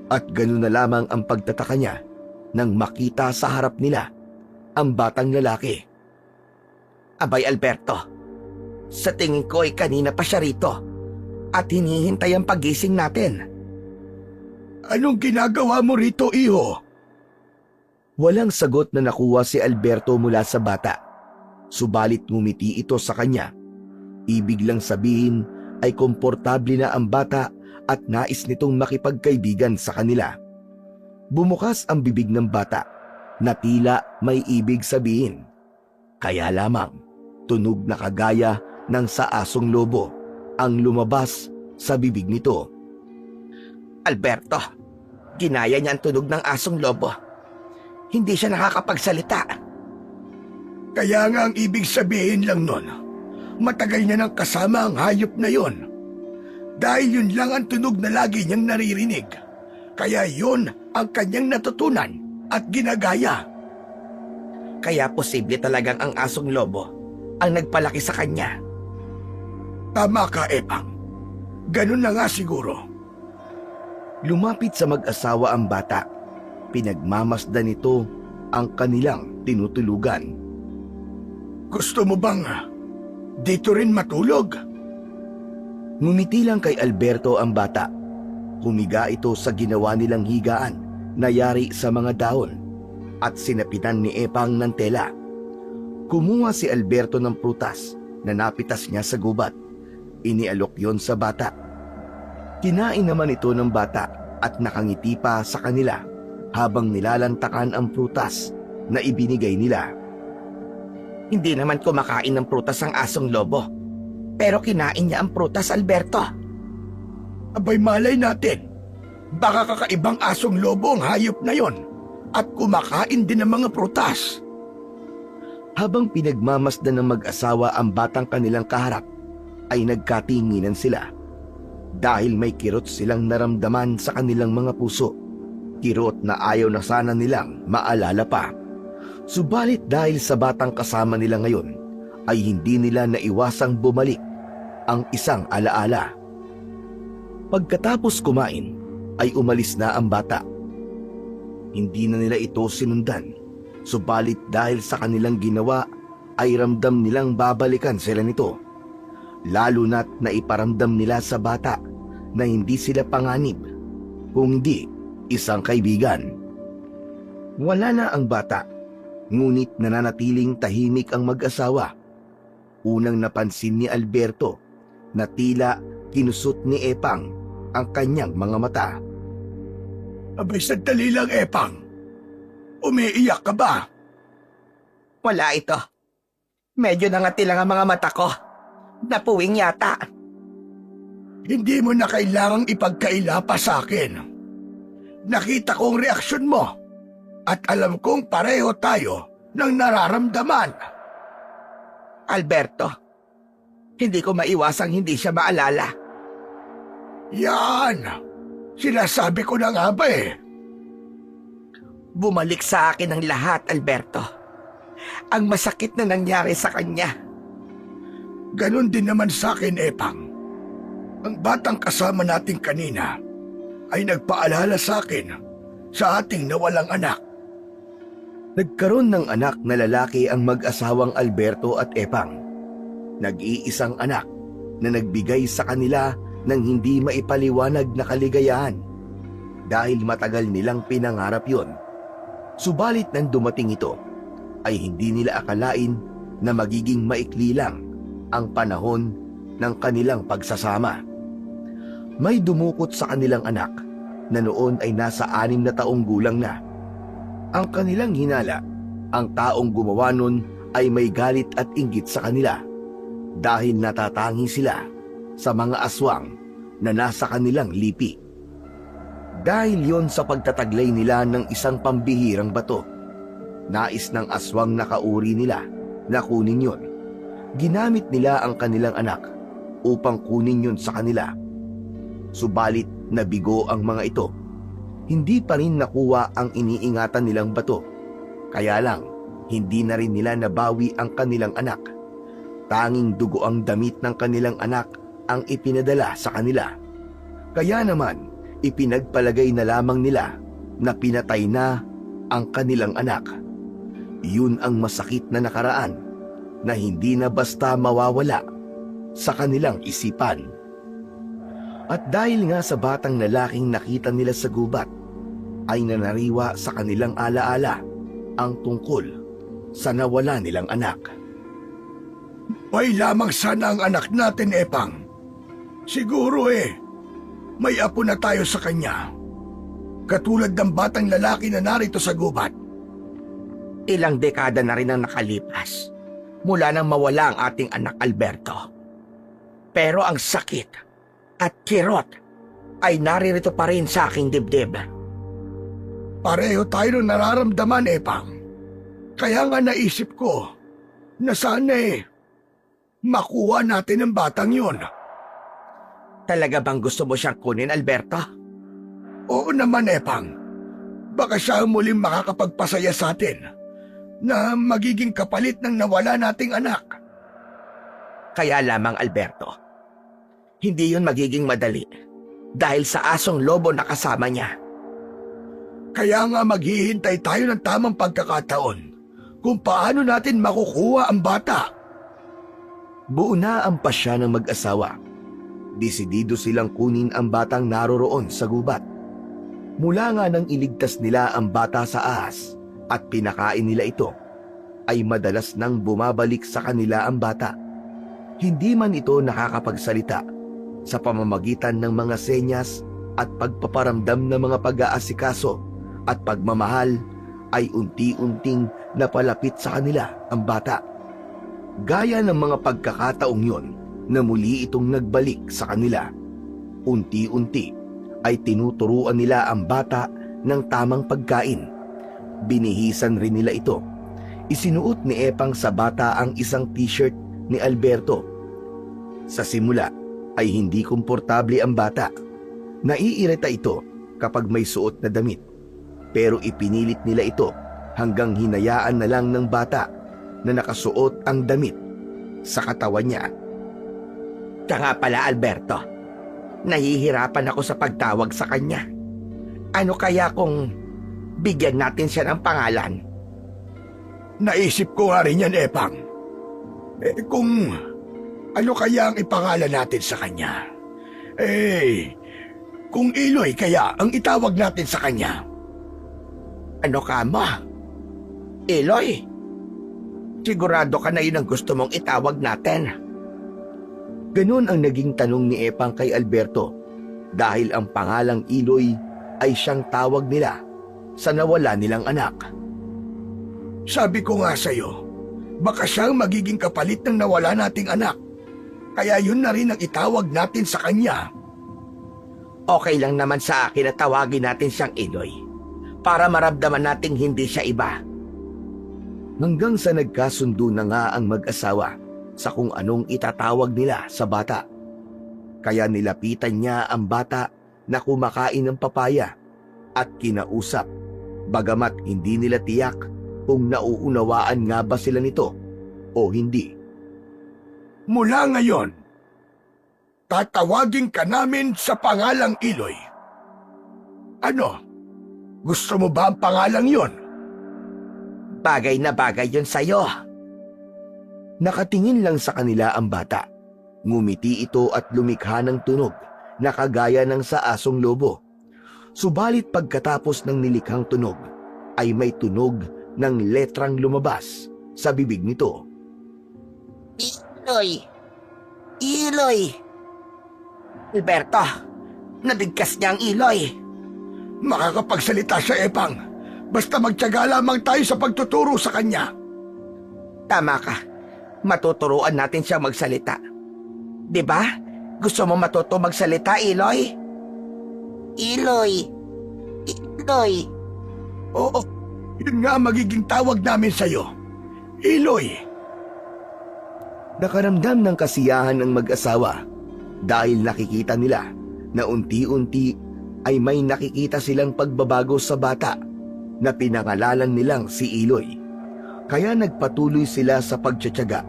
at ganoon na lamang ang pagtataka niya nang makita sa harap nila ang batang lalaki. Abay, Alberto, sa tingin ko ay kanina pa siya rito at hinihintay ang pagising natin. Anong ginagawa mo rito, iho? Walang sagot na nakuha si Alberto mula sa bata. Subalit ngumiti ito sa kanya. Ibig lang sabihin ay komportable na ang bata at nais nitong makipagkaibigan sa kanila. Bumukas ang bibig ng bata na tila may ibig sabihin. Kaya lamang tunog na kagaya ng sa asong lobo ang lumabas sa bibig nito. Alberto, ginaya niya ang tunog ng asong lobo. Hindi siya nakakapagsalita. Kaya nga ang ibig sabihin lang nun, matagal niya nang kasama ang hayop na yon. Dahil yun lang ang tunog na lagi niyang naririnig. Kaya yun ang kanyang natutunan at ginagaya. Kaya posible talagang ang asong lobo ang nagpalaki sa kanya. Tama ka, Epang. Ganun na nga siguro. Lumapit sa mag-asawa ang bata. Pinagmamasdan nito ang kanilang tinutulugan. Gusto mo bang dito rin matulog? Ngumiti lang kay Alberto ang bata. Humiga ito sa ginawa nilang higaan na yari sa mga dahon at sinapitan ni Epang ng tela. Kumuha si Alberto ng prutas na napitas niya sa gubat. Inialok yon sa bata. Kinain naman ito ng bata at nakangiti pa sa kanila habang nilalantakan ang prutas na ibinigay nila. Hindi naman kumakain ng prutas ang asong lobo. Pero kinain niya ang prutas, Alberto. Abay, malay natin. Baka kakaibang asong lobo ang hayop na yon at kumakain din ng mga prutas. Habang pinagmamasdan ng mag-asawa ang batang kanilang kaharap, ay nagkatinginan sila. Dahil may kirot silang naramdaman sa kanilang mga puso. Kirot na ayaw na sana nilang maalala pa. Subalit dahil sa batang kasama nila ngayon, ay hindi nila naiwasang bumalik ang isang alaala. Pagkatapos kumain ay umalis na ang bata. Hindi na nila ito sinundan, subalit dahil sa kanilang ginawa ay ramdam nilang babalikan sila nito. Lalo na't naiparamdam nila sa bata na hindi sila panganib, kung hindi isang kaibigan. Wala na ang bata, ngunit nananatiling tahimik ang mag-asawa. Unang napansin ni Alberto na tila kinusot ni Epang ang kanyang mga mata. Abay, sandali lang, Epang. Umiiyak ka ba? Wala ito. Medyo nangati lang ang mga mata ko. Napuwing yata. Hindi mo na kailangang ipagkaila pa sa akin. Nakita ko ang reaksyon mo at alam kong pareho tayo ng nararamdaman. Alberto, hindi ko maiwasang hindi siya maalala. Yan! Sinasabi ko na nga ba eh. Bumalik sa akin ang lahat, Alberto. Ang masakit na nangyari sa kanya. Ganon din naman sa akin, Epang. Ang batang kasama natin kanina ay nagpaalala sa akin sa ating nawalang anak. Nagkaroon ng anak na lalaki ang mag-asawang Alberto at Epang. Nag-iisang anak na nagbigay sa kanila ng hindi maipaliwanag na kaligayahan dahil matagal nilang pinangarap yon. Subalit nang dumating ito, ay hindi nila akalain na magiging maikli lang ang panahon ng kanilang pagsasama. May dumukot sa kanilang anak na noon ay nasa 6 na taong gulang na. Ang kanilang hinala, ang taong gumawa nun ay may galit at inggit sa kanila dahil natatangi sila sa mga aswang na nasa kanilang lipi. Dahil yon sa pagtataglay nila ng isang pambihirang bato, nais ng aswang na kauri nila na kunin yon. Ginamit nila ang kanilang anak upang kunin yon sa kanila. Subalit nabigo ang mga ito. Hindi pa rin nakuha ang iniingatan nilang bato. Kaya lang, hindi na rin nila nabawi ang kanilang anak. Tanging dugo ang damit ng kanilang anak ang ipinadala sa kanila. Kaya naman, ipinagpalagay na lamang nila na pinatay na ang kanilang anak. Yun ang masakit na nakaraan na hindi na basta mawawala sa kanilang isipan. At dahil nga sa batang lalaking nakita nila sa gubat, ay nanariwa sa kanilang alaala ang tungkol sa nawala nilang anak. May lamang sana ang anak natin, Epang. Siguro may apo na tayo sa kanya. Katulad ng batang lalaki na narito sa gubat. Ilang dekada na rin ang nakalipas mula nang mawala ang ating anak Alberto. Pero ang sakit at kirot ay naririto pa rin sa aking dibdib. Pareho tayo ng nararamdaman, Epang. Kaya nga naisip ko na sana makuha natin ang batang yun. Talaga bang gusto mo siyang kunin, Alberto? Oo naman, Epang. Baka siya ang muling makakapagpasaya sa atin na magiging kapalit ng nawala nating anak. Kaya lamang, Alberto, hindi yun magiging madali dahil sa asong lobo na kasama niya. Kaya nga maghihintay tayo ng tamang pagkakataon kung paano natin makukuha ang bata. Buo na ang pasya ng mag-asawa. Desidido silang kunin ang batang naroroon sa gubat. Mula nga nang iligtas nila ang bata sa ahas at pinakain nila ito, ay madalas nang bumabalik sa kanila ang bata. Hindi man ito nakakapagsalita sa pamamagitan ng mga senyas at pagpaparamdam ng mga pag-aasikaso at pagmamahal, ay unti-unting napalapit sa kanila ang bata. Gaya ng mga pagkakataong yon na muli itong nagbalik sa kanila. Unti-unti ay tinuturuan nila ang bata ng tamang pagkain. Binihisan rin nila ito. Isinuot ni Epang sa bata ang isang t-shirt ni Alberto. Sa simula ay hindi komportable ang bata. Naiirita ito kapag may suot na damit. Pero ipinilit nila ito hanggang hinayaan na lang ng bata na nakasuot ang damit sa katawan niya. Siya nga pala, Alberto. Nahihirapan ako sa pagtawag sa kanya. Ano kaya kung bigyan natin siya ng pangalan? Naisip ko nga rin yan, Epang. Kung ano kaya ang ipangalan natin sa kanya? Kung Iloy kaya ang itawag natin sa kanya? Ano ka mo? Iloy? Sigurado ka na yun ang gusto mong itawag natin? Ganun ang naging tanong ni Epang kay Alberto dahil ang pangalang Iloy ay siyang tawag nila sa nawala nilang anak. Sabi ko nga sa'yo, baka siyang magiging kapalit ng nawala nating anak. Kaya yun na rin ang itawag natin sa kanya. Okay lang naman sa akin na tawagin natin siyang Iloy para maramdaman nating hindi siya iba. Hanggang sa nagkasundo na nga ang mag-asawa sa kung anong itatawag nila sa bata. Kaya nilapitan niya ang bata na kumakain ng papaya at kinausap, bagamat hindi nila tiyak kung nauunawaan nga ba sila nito o hindi. Mula ngayon, tatawagin ka namin sa pangalang Iloy. Ano? Gusto mo ba ang pangalang yon? Bagay na bagay yun sa'yo. Nakatingin lang sa kanila ang bata. Ngumiti ito at lumikha ng tunog na kagaya ng sa asong lobo. Subalit pagkatapos ng nilikhang tunog ay may tunog ng letrang lumabas sa bibig nito. Iloy! Iloy! Alberto, nabigkas niya ang Iloy. Makakapagsalita siya, Epang. Basta magtiyaga lamang tayo sa pagtuturo sa kanya. Tama ka. Matuturuan natin siya magsalita. Diba? Gusto mo matuto magsalita, Iloy? Iloy! Iloy! Oo, yun nga magiging tawag namin sa'yo. Iloy! Nakaramdam ng kasiyahan ng mag-asawa dahil nakikita nila na unti-unti ay may nakikita silang pagbabago sa bata na pinangalanan nilang si Iloy. Kaya nagpatuloy sila sa pagtiyatiyaga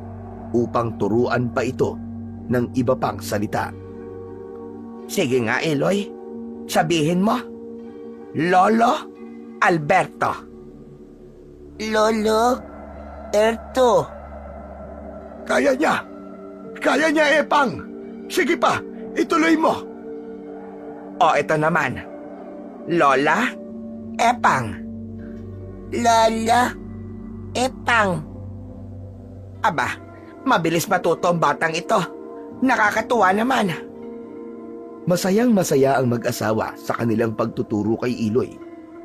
upang turuan pa ito ng iba pang salita. Sige nga, Iloy. Sabihin mo. Lolo Alberto. Lolo Erto. Kaya niya! Kaya niya, Epang! Sige pa, ituloy mo! O ito naman. Lola Epang. Lola Epang. Aba, mabilis matuto ang batang ito. Nakakatuwa naman. Masayang-masaya ang mag-asawa sa kanilang pagtuturo kay Iloy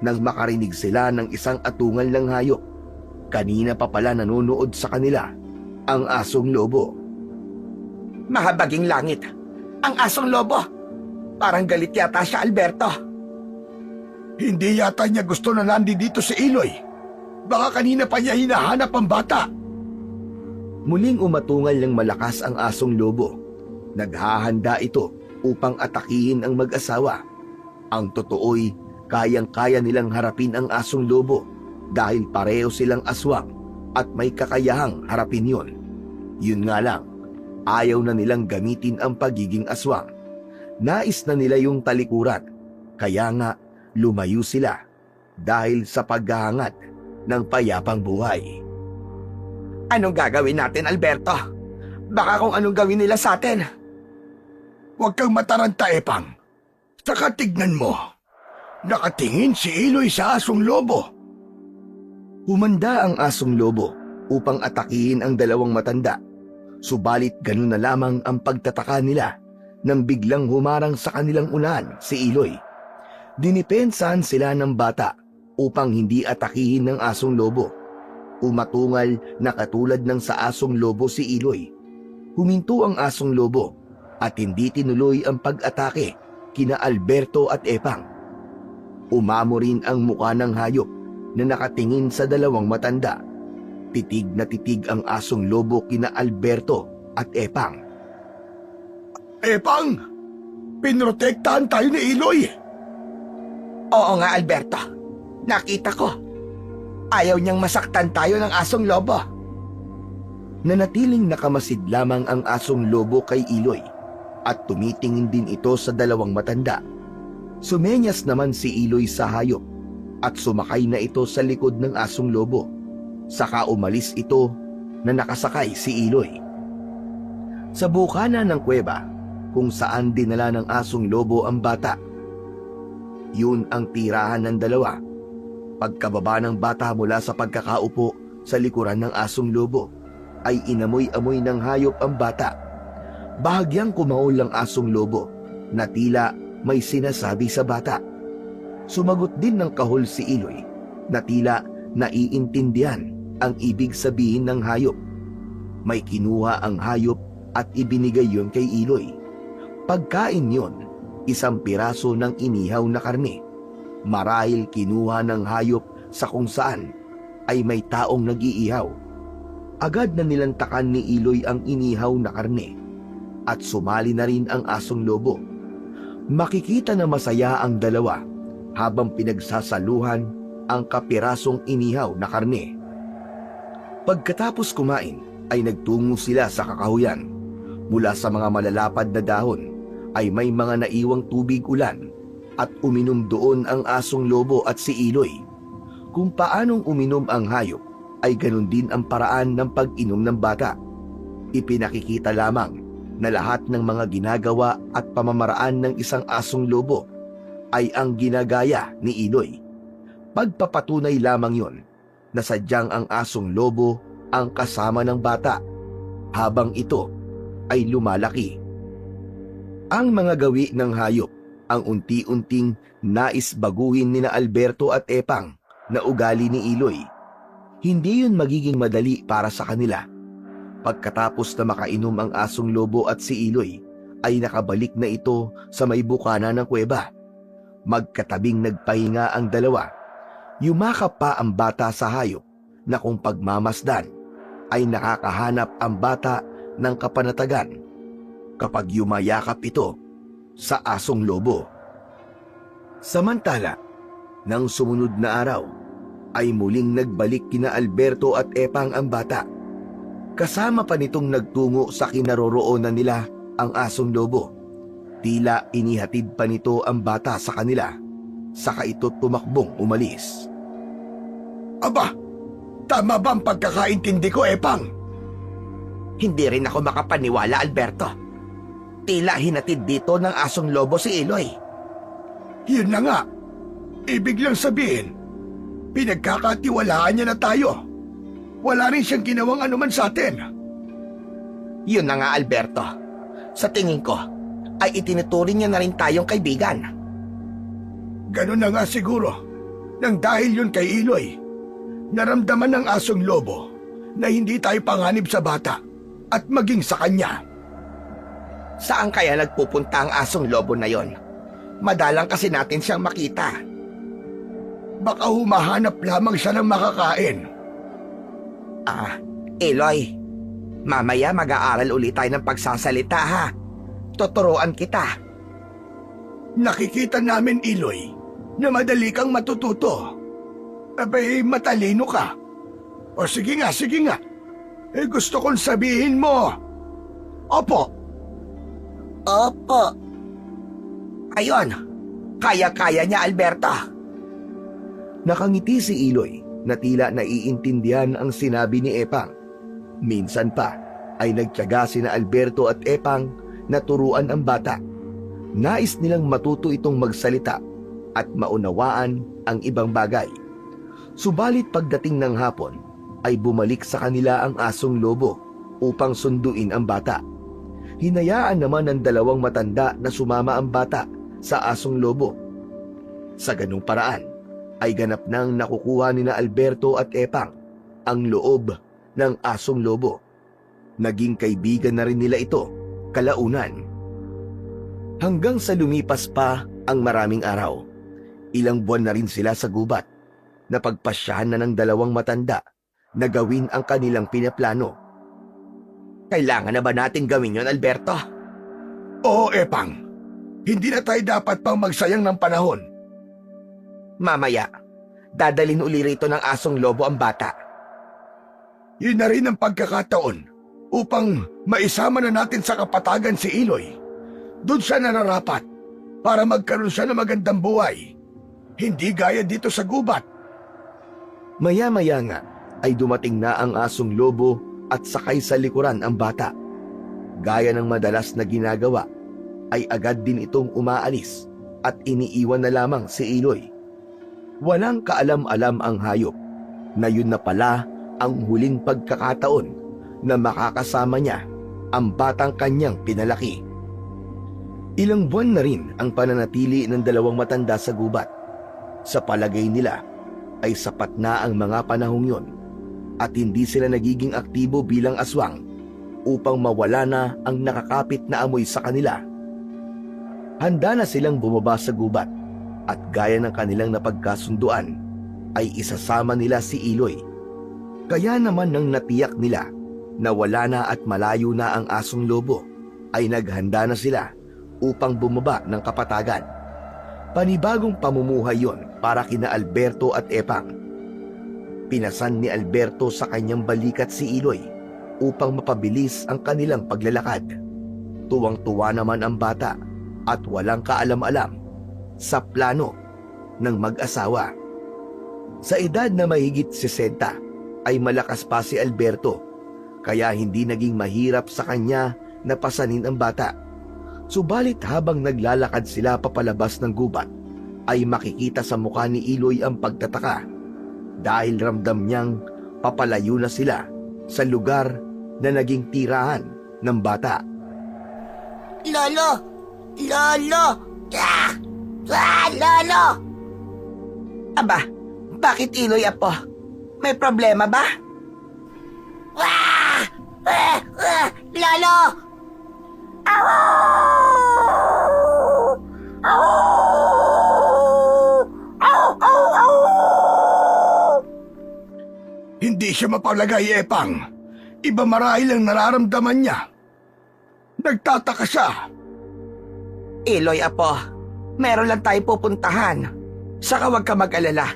nang makarinig sila ng isang atungal ng hayop. Kanina pa pala nanonood sa kanila ang asong lobo. Mahabaging langit. Ang asong lobo. Parang galit yata siya, Alberto. Hindi yata niya gusto na nandito si Iloy. Baka kanina pa niya hinahanap ang bata. Muling umatungal ng malakas ang asong lobo. Naghahanda ito upang atakihin ang mag-asawa. Ang totoo'y kayang-kaya nilang harapin ang asong lobo dahil pareho silang aswang at may kakayahang harapin yon. Yun nga lang, ayaw na nilang gamitin ang pagiging aswang. Nais na nila yung talikuran, kaya nga lumayo sila dahil sa paghahangad ng payapang buhay. Anong gagawin natin, Alberto? Baka kung anong gawin nila sa atin. Huwag kang mataranta, Epang. Saka tignan mo. Nakatingin si Iloy sa asong lobo. Humanda ang asong lobo upang atakihin ang dalawang matanda. Subalit ganun na lamang ang pagtataka nila nang biglang humarang sa kanilang unahan si Iloy. Dinipensahan sila ng bata upang hindi atakihin ng asong lobo. Umatungal na katulad ng sa asong lobo si Iloy. Huminto ang asong lobo at hindi tinuloy ang pag-atake kina Alberto at Epang. Umamo rin ang mukha ng hayop na nakatingin sa dalawang matanda. Titig na titig ang asong lobo kina Alberto at Epang. Epang! Pinrotektahan tayo ni Iloy! Oo nga, Alberto. Nakita ko. Ayaw niyang masaktan tayo ng asong lobo. Nanatiling nakamasid lamang ang asong lobo kay Iloy at tumitingin din ito sa dalawang matanda. Sumenyas naman si Iloy sa hayop at sumakay na ito sa likod ng asong lobo. Saka umalis ito na nakasakay si Iloy. Sa bukana ng kuweba kung saan dinala ng asong lobo ang bata. Yun ang tirahan ng dalawa. Pagkababa ng bata mula sa pagkakaupo sa likuran ng asong lobo, ay inamoy-amoy ng hayop ang bata. Bahagyang kumaol ang asong lobo na tila may sinasabi sa bata. Sumagot din ng kahol si Iloy na tila naiintindihan ang ibig sabihin ng hayop. May kinuha ang hayop at ibinigay yon kay Iloy. Pagkain yon, isang piraso ng inihaw na karne. Marahil kinuha ng hayop sa kung saan ay may taong nag-iihaw. Agad na nilantakan ni Iloy ang inihaw na karne at sumali na rin ang asong lobo. Makikita na masaya ang dalawa habang pinagsasaluhan ang kapirasong inihaw na karne. Pagkatapos kumain ay nagtungo sila sa kakahuyan. Mula sa mga malalapad na dahon ay may mga naiwang tubig ulan at uminom doon ang asong lobo at si Iloy. Kung paanong uminom ang hayop ay ganun din ang paraan ng pag-inom ng bata. Ipinakikita lamang na lahat ng mga ginagawa at pamamaraan ng isang asong lobo ay ang ginagaya ni Iloy. Pagpapatunay lamang yon na sadyang ang asong lobo ang kasama ng bata habang ito ay lumalaki. Ang mga gawi ng hayop ang unti-unting nais baguhin nina Alberto at Epang na ugali ni Iloy. Hindi yun magiging madali para sa kanila. Pagkatapos na makainom ang asong lobo at si Iloy, ay nakabalik na ito sa may bukana ng kuweba. Magkatabing nagpahinga ang dalawa. Yumakap pa ang bata sa hayop na kung pagmamasdan ay nakakahanap ang bata ng kapanatagan kapag yumayakap ito sa asong lobo. Samantala, nang sumunod na araw, ay muling nagbalik kina Alberto at Epang ang bata. Kasama pa nitong nagtungo sa kinaroroonan nila ang asong lobo. Tila inihatid pa nito ang bata sa kanila, saka ito tumakbong umalis. Aba, tama ba ang pagkakaintindi ko, Epang? Hindi rin ako makapaniwala, Alberto. Tila hinatid dito ng asong lobo si Iloy. Yun na nga. Ibig lang sabihin, pinagkakatiwalaan niya na tayo. Wala rin siyang ginawang anuman sa atin. Yun na nga, Alberto. Sa tingin ko, ay itinuturing niya na rin tayong kaibigan. Ganun na nga siguro. Nang dahil yun kay Iloy, naramdaman ng asong lobo na hindi tayo panganib sa bata at maging sa kanya. Saan kaya nagpupunta ang asong lobo na yon? Madalang kasi natin siyang makita. Baka humahanap lamang siya ng makakain. Iloy, mamaya mag-aaral ulit tayo ng pagsasalita, ha? Tuturuan kita. Nakikita namin, Iloy, na madali kang matututo. Abay, matalino ka. O sige nga, sige nga. Gusto kong sabihin mo. Opo. Opo. Ayun, kaya-kaya niya, Alberto. Nakangiti si Iloy na tila naiintindihan ang sinabi ni Epang. Minsan pa ay nagtiyaga sina Alberto at Epang na turuan ang bata. Nais nilang matuto itong magsalita at maunawaan ang ibang bagay. Subalit pagdating ng hapon ay bumalik sa kanila ang asong lobo upang sunduin ang bata. Hinayaan naman ng dalawang matanda na sumama ang bata sa asong lobo. Sa ganung paraan ay ganap nang nakukuha ni na Alberto at Epang ang loob ng asong lobo. Naging kaibigan na rin nila ito kalaunan. Hanggang sa lumipas pa ang maraming araw, ilang buwan na rin sila sa gubat. Napagpasyahan na ng dalawang matanda na gawin ang kanilang pinaplano. Kailangan na ba natin gawin yon, Alberto? Oo, Epang. Hindi na tayo dapat pang magsayang ng panahon. Mamaya, dadalhin uli rito ng asong lobo ang bata. Yun na rin ang pagkakataon upang maisama na natin sa kapatagan si Iloy Doon siya nararapat para magkaroon siya ng magandang buhay. Hindi gaya dito sa gubat. Maya-maya nga ay dumating na ang asong lobo at sakay sa likuran ang bata. Gaya ng madalas na ginagawa, ay agad din itong umaalis at iniiwan na lamang si Iloy. Walang kaalam-alam ang hayop na yun na pala ang huling pagkakataon na makakasama niya ang batang kanyang pinalaki. Ilang buwan na rin ang pananatili ng dalawang matanda sa gubat. Sa palagay nila ay sapat na ang mga panahong yon at hindi sila nagiging aktibo bilang aswang upang mawala na ang nakakapit na amoy sa kanila. Handa na silang bumaba sa gubat at gaya ng kanilang napagkasunduan ay isasama nila si Iloy. Kaya naman nang natiyak nila na wala na at malayo na ang asong lobo, ay naghanda na sila upang bumaba ng kapatagan. Panibagong pamumuhay yon para kina Alberto at Epang. Pinasan ni Alberto sa kanyang balikat si Iloy upang mapabilis ang kanilang paglalakad. Tuwang-tuwa naman ang bata at walang kaalam-alam sa plano ng mag-asawa. Sa edad na mahigit 60 ay malakas pa si Alberto, kaya hindi naging mahirap sa kanya na pasanin ang bata. Subalit habang naglalakad sila papalabas ng gubat, ay makikita sa mukha ni Iloy ang pagtataka dahil ramdam niyang papalayo na sila sa lugar na naging tirahan ng bata. Lolo! Lolo! Ah! Ah, Lolo! Aba, bakit Iloy, apo? May problema ba? Ah! Ah! Ah! Lolo! Aw! Aw! Aw! Aw! Aw! Hindi siya mapalagay, Epang. Iba marahil ang nararamdaman niya. Nagtataka siya. Iloy, apo, meron lang tayo pupuntahan. Saka huwag ka mag-alala.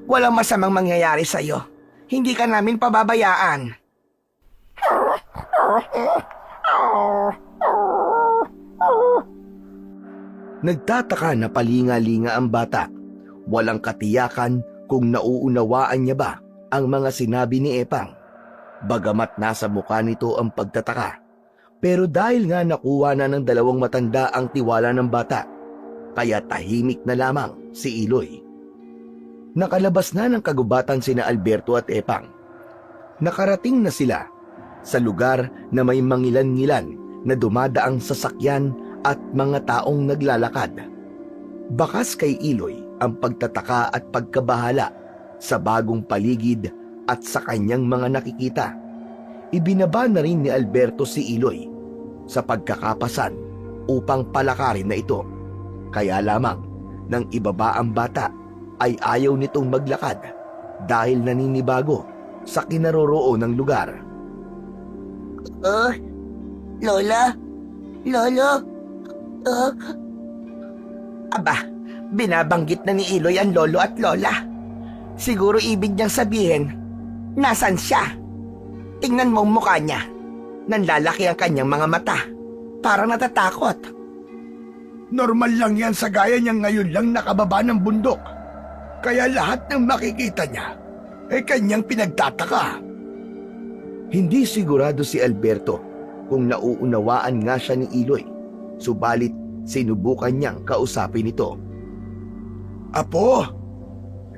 Walang masamang mangyayari sa'yo. Hindi ka namin pababayaan. Nagtataka na palinga-linga ang bata. Walang katiyakan kung nauunawaan niya ba ang mga sinabi ni Epang. Bagamat nasa mukha nito ang pagtataka. Pero dahil nga nakuha na ng dalawang matanda ang tiwala ng bata, kaya tahimik na lamang si Iloy. Nakalabas na ng kagubatan sina Alberto at Epang. Nakarating na sila sa lugar na may mangilan-ngilan na dumadaang sasakyan at mga taong naglalakad. Bakas kay Iloy ang pagtataka at pagkabahala sa bagong paligid at sa kanyang mga nakikita. Ibinaba na rin ni Alberto si Iloy sa pagkakapasan upang palakarin na ito. Kaya lamang nang ibaba ang bata ay ayaw nitong maglakad dahil naninibago sa kinaroroonan ng lugar. Lola? Lolo? Aba, binabanggit na ni Iloy ang lolo at lola. Siguro ibig niyang sabihin, nasan siya? Tingnan mo ang mukha niya. Nanlalaki ang kanyang mga mata. Parang natatakot. Normal lang yan sa gaya niya ngayon lang nakababa ng bundok. Kaya lahat ng makikita niya ay kanyang pinagtataka. Hindi sigurado si Alberto kung nauunawaan nga siya ni Iloy. Subalit sinubukan niyang kausapin ito. Apo,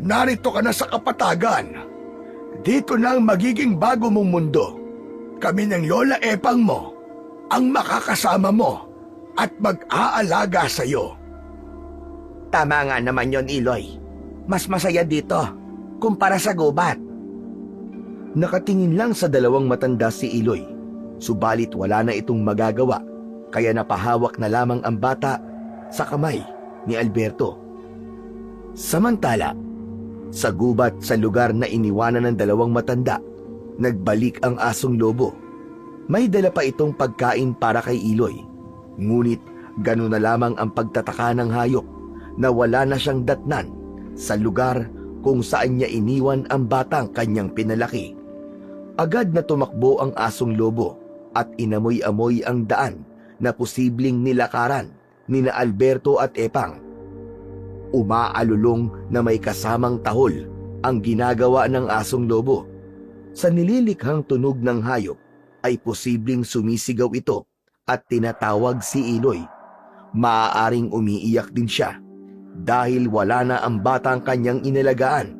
narito ka na sa kapatagan. Dito na ang magiging bago mong mundo. Kami ng Lola Epang mo ang makakasama mo at mag-aalaga sa iyo. Tama nga naman yon, Iloy. Mas masaya dito kumpara sa gubat. Nakatingin lang sa dalawang matanda si Iloy. Subalit wala na itong magagawa, kaya napahawak na lamang ang bata sa kamay ni Alberto. Samantala, sa gubat sa lugar na iniwanan ng dalawang matanda, nagbalik ang asong lobo. May dala pa itong pagkain para kay Iloy. Ngunit gano'n na lamang ang pagtataka ng hayop na wala na siyang datnan sa lugar kung saan niya iniwan ang batang kanyang pinalaki. Agad na tumakbo ang asong lobo at inamoy-amoy ang daan na posibleng nilakaran nina Alberto at Epang. Umaalulong na may kasamang tahol ang ginagawa ng asong lobo. Sa nililikhang tunog ng hayop ay posibleng sumisigaw ito at tinatawag si Iloy. Maaaring umiiyak din siya dahil wala na ang batang kanyang inalagaan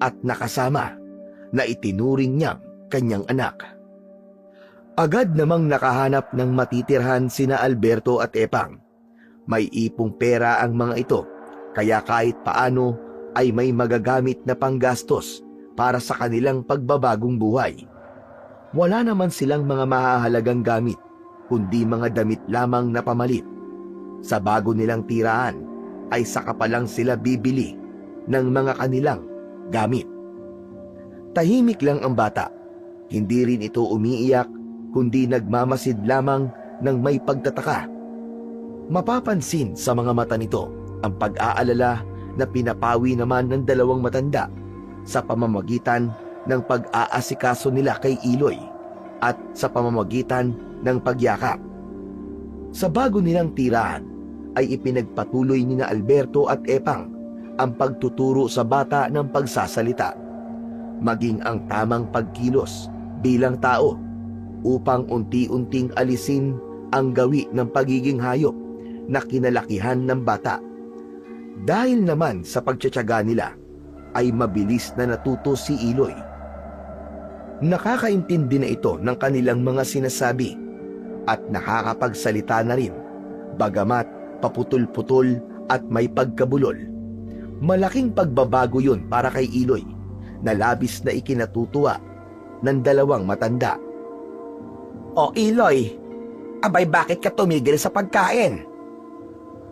at nakasama na itinuring niyang kanyang anak. Agad namang nakahanap ng matitirhan sina Alberto at Epang. May ipong pera ang mga ito, kaya kahit paano ay may magagamit na panggastos para sa kanilang pagbabagong buhay. Wala naman silang mga mahahalagang gamit, kundi mga damit lamang na pamalit. Sa bago nilang tirahan ay saka pa lang sila bibili ng mga kanilang gamit. Tahimik lang ang bata. Hindi rin ito umiiyak, kundi nagmamasid lamang ng may pagtataka. Mapapansin sa mga mata nito ang pag-aalala na pinapawi naman ng dalawang matanda sa pamamagitan ng pag-aasikaso nila kay Iloy at sa pamamagitan ng pagyakap. Sa bago nilang tirahan ay ipinagpatuloy ni na Alberto at Epang ang pagtuturo sa bata ng pagsasalita, maging ang tamang pagkilos bilang tao upang unti-unting alisin ang gawi ng pagiging hayop na kinalakihan ng bata. Dahil naman sa pagtsatsaga nila ay mabilis na natuto si Iloy. Nakakaintindi na ito ng kanilang mga sinasabi at nakakapagsalita na rin, bagamat paputol-putol at may pagkabulol. Malaking pagbabago yun para kay Iloy na labis na ikinatutuwa ng dalawang matanda. O Iloy, abay bakit ka tumigil sa pagkain?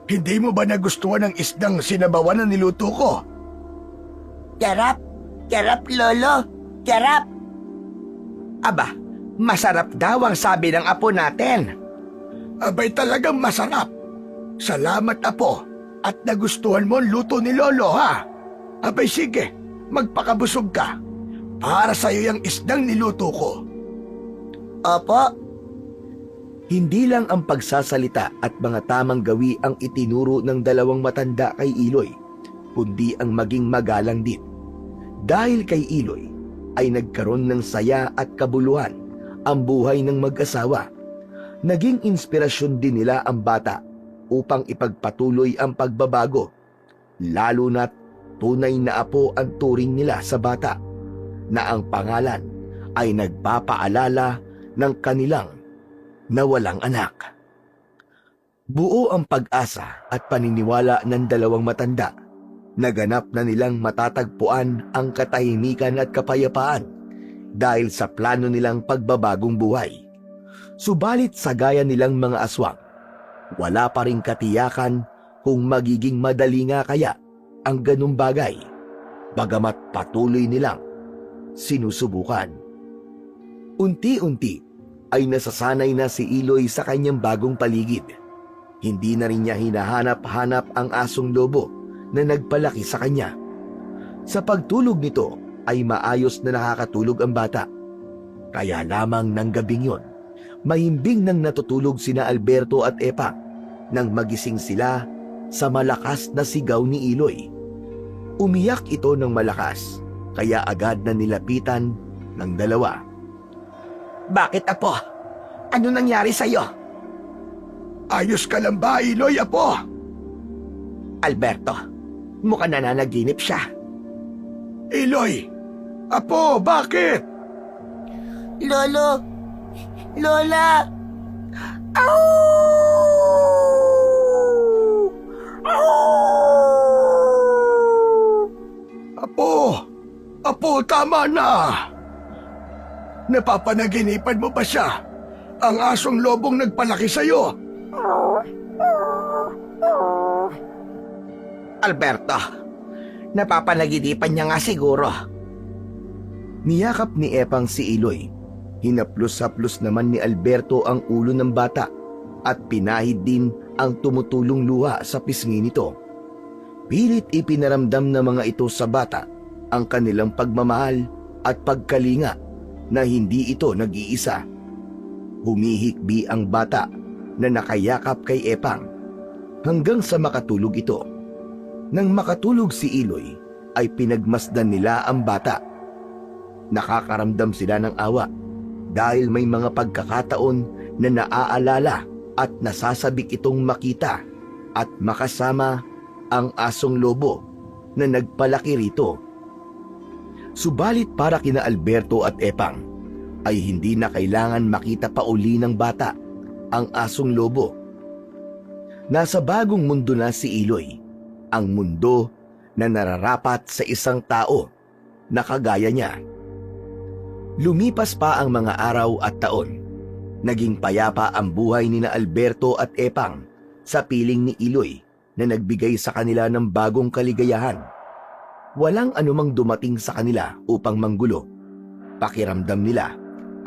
Hindi mo ba nagustuhan ng isdang sinabawan na niluto ko? Sarap! Sarap, Lolo! Sarap! Aba, masarap daw ang sabi ng apo natin. Abay talagang masarap. Salamat, Apo. At nagustuhan mo ang luto ni Lolo, ha? Abay sige, magpakabusog ka. Para sa'yo yung isdang niluto ko. Opo. Hindi lang ang pagsasalita at mga tamang gawi ang itinuro ng dalawang matanda kay Iloy, kundi ang maging magalang din. Dahil kay Iloy ay nagkaroon ng saya at kabuluhan ang buhay ng mag-asawa. Naging inspirasyon din nila ang bata upang ipagpatuloy ang pagbabago, lalo na't tunay na apo ang turing nila sa bata, na ang pangalan ay nagpapaalala ng kanilang nawalang anak. Buo ang pag-asa at paniniwala ng dalawang matanda. Naganap na nilang matatagpuan ang katahimikan at kapayapaan dahil sa plano nilang pagbabagong buhay. Subalit sa gaya nilang mga aswang, wala pa ring katiyakan kung magiging madali nga kaya ang ganung bagay, bagamat patuloy nilang sinusubukan. Unti-unti ay nasasanay na si Iloy sa kanyang bagong paligid. Hindi na rin niya hinahanap-hanap ang asong lobo na nagpalaki sa kanya. Sa pagtulog nito ay maayos na nakakatulog ang bata. Kaya lamang ng gabing yon, mahimbing nang natutulog sina Alberto at Epang nang magising sila sa malakas na sigaw ni Iloy. Umiyak ito ng malakas, kaya agad na nilapitan ng dalawa. Bakit, apo? Ano nangyari sa'yo? Ayos ka lang ba, Iloy, Apo? Alberto, mukhang nananaginip siya. Iloy! Apo, bakit? Lolo! Lola! Au! Au! Apo! Apo, tama na! Napapanaginipan mo ba siya? Ang asong lobong nagpalaki sa'yo? Alberto, napapanaginipan niya nga siguro. Niyakap ni Epang si Iloy. Hinaplos-haplos naman ni Alberto ang ulo ng bata at pinahid din ang tumutulong luha sa pisngi nito. Pilit ipinaramdam ng mga ito sa bata ang kanilang pagmamahal at pagkalinga na hindi ito nag-iisa. Humihikbi ang bata na nakayakap kay Epang hanggang sa makatulog ito. Nang makatulog si Iloy ay pinagmasdan nila ang bata. Nakakaramdam sila ng awa dahil may mga pagkakataon na naaalala at nasasabik itong makita at makasama ang asong lobo na nagpalaki rito. Subalit para kina Alberto at Epang ay hindi na kailangan makita pa uli ng bata ang asong lobo. Nasa bagong mundo na si Iloy, ang mundo na nararapat sa isang tao na kagaya niya. Lumipas pa ang mga araw at taon. Naging payapa ang buhay ni na Alberto at Epang sa piling ni Iloy na nagbigay sa kanila ng bagong kaligayahan. Walang anumang dumating sa kanila upang manggulo. Pakiramdam nila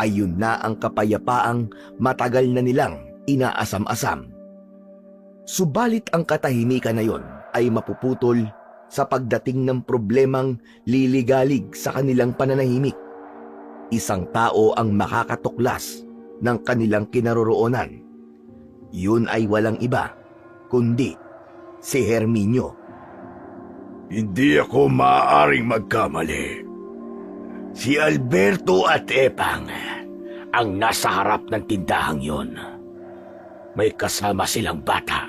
ay yun na ang kapayapaang matagal na nilang inaasam-asam. Subalit ang katahimikan na yon ay mapuputol sa pagdating ng problemang liligalig sa kanilang pananahimik. Isang tao ang makakatuklas ng kanilang kinaroroonan. Yun ay walang iba kundi si Herminio. Hindi ako maaaring magkamali. Si Alberto at Epang ang nasa harap ng tindahang yon. May kasama silang bata.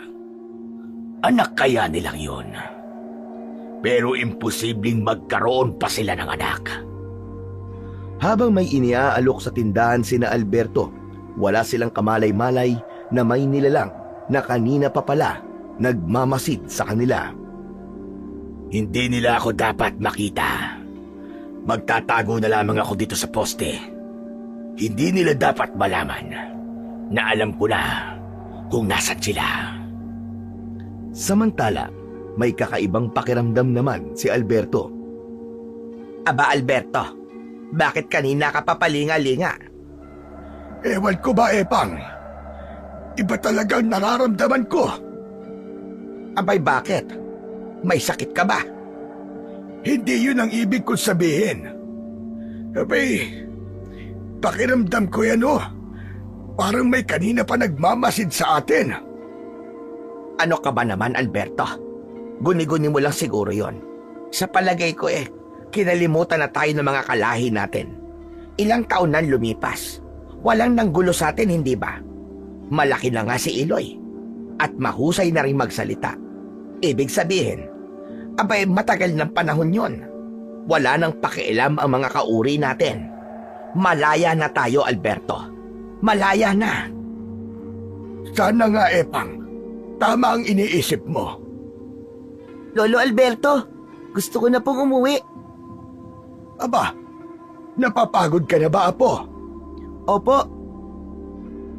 Anak kaya nilang yon. Pero imposibleng magkaroon pa sila ng anak. Habang may iniaalok sa tindahan sina Alberto, wala silang kamalay-malay na may nilalang na kanina pa pala nagmamasid sa kanila. Hindi nila ako dapat makita. Magtatago na lamang ako dito sa poste. Hindi nila dapat malaman na alam ko na kung nasan sila. Samantala, may kakaibang pakiramdam naman si Alberto. Aba Alberto, bakit kanina ka papalinga-linga? Ewan ko ba, Epang? Iba talagang nararamdaman ko. Abay bakit? May sakit ka ba? Hindi yun ang ibig kong sabihin. Abay, pakiramdam ko yan Parang may kanina pa nagmamasid sa atin. Ano ka ba naman Alberto? Guni-guni mo lang siguro yon. Sa palagay ko kinalimutan na tayo ng mga kalahi natin. Ilang taon na lumipas. Walang nanggulo sa atin, hindi ba? Malaki na nga si Iloy. At mahusay na rin magsalita. Ibig sabihin, abay matagal ng panahon yon. Wala nang pakialam ang mga kauri natin. Malaya na tayo, Alberto. Malaya na. Sana nga, Epang. Tama ang iniisip mo. Lolo Alberto, gusto ko na pong umuwi. Aba, napapagod ka na ba, Apo? Opo.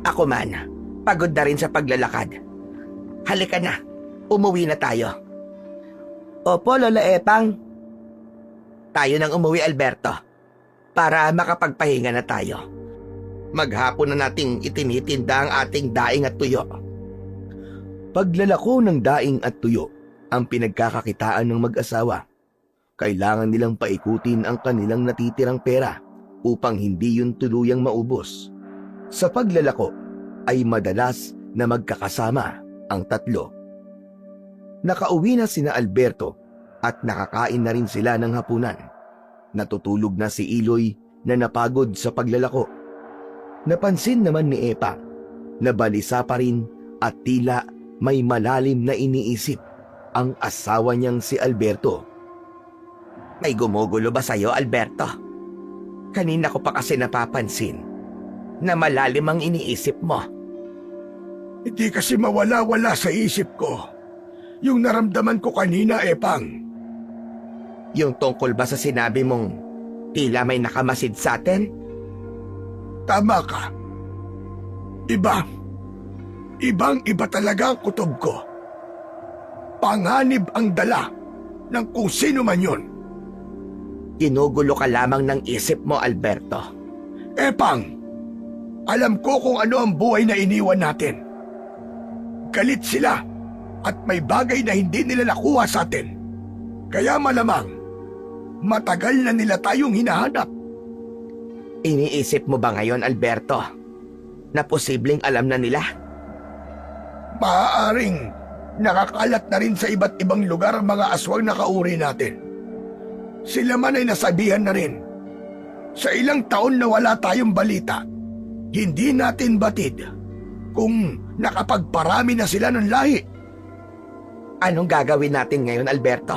Ako man, pagod na rin sa paglalakad. Halika na, umuwi na tayo. Opo, Lola Epang. Tayo nang umuwi, Alberto, para makapagpahinga na tayo. Maghapon na nating itinitinda ang ating daing at tuyo. Paglalako ng daing at tuyo ang pinagkakakitaan ng mag-asawa. Kailangan nilang paikutin ang kanilang natitirang pera upang hindi yun tuluyang maubos. Sa paglalako ay madalas na magkakasama ang tatlo. Nakauwi na sina Alberto at nakakain na rin sila ng hapunan. Natutulog na si Iloy na napagod sa paglalako. Napansin naman ni Epa na balisa pa rin at tila may malalim na iniisip ang asawa niyang si Alberto. May gumugulo ba sa'yo, Alberto? Kanina ko pa kasi napapansin na malalim ang iniisip mo. Hindi kasi mawala-wala sa isip ko yung naramdaman ko kanina, Epang. Yung tungkol ba sa sinabi mong tila may nakamasid sa atin? Tama ka. Ibang-iba talaga ang kutob ko. Panganib ang dala ng kung sino man yun. Ginugulo ka lamang ng isip mo, Alberto. Epang, alam ko kung ano ang buhay na iniwan natin. Galit sila at may bagay na hindi nila nakuha sa atin. Kaya malamang, matagal na nila tayong hinahanap. Iniisip mo ba ngayon, Alberto, na posibleng alam na nila Maaaring nakakalat na rin sa iba't ibang lugar ang mga aswang na kauri natin. Sila man ay nasabihan na rin. Sa ilang taon na wala tayong balita, hindi natin batid kung nakapagparami na sila ng lahi. Anong gagawin natin ngayon, Alberto?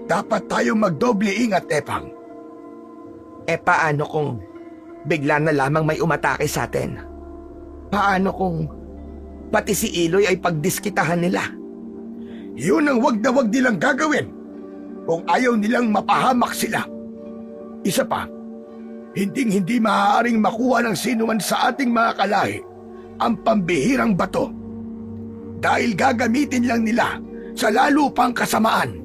Dapat tayong magdoble ingat, Epang. Paano kung bigla na lamang may umatake sa atin? Paano kung pati si Iloy ay pagdiskitahan nila? Yun ang wag na wag nilang gagawin kung ayaw nilang mapahamak sila. Isa pa, hindi maaaring makuha ng sinuman sa ating mga kalahi ang pambihirang bato dahil gagamitin lang nila sa lalo pang kasamaan.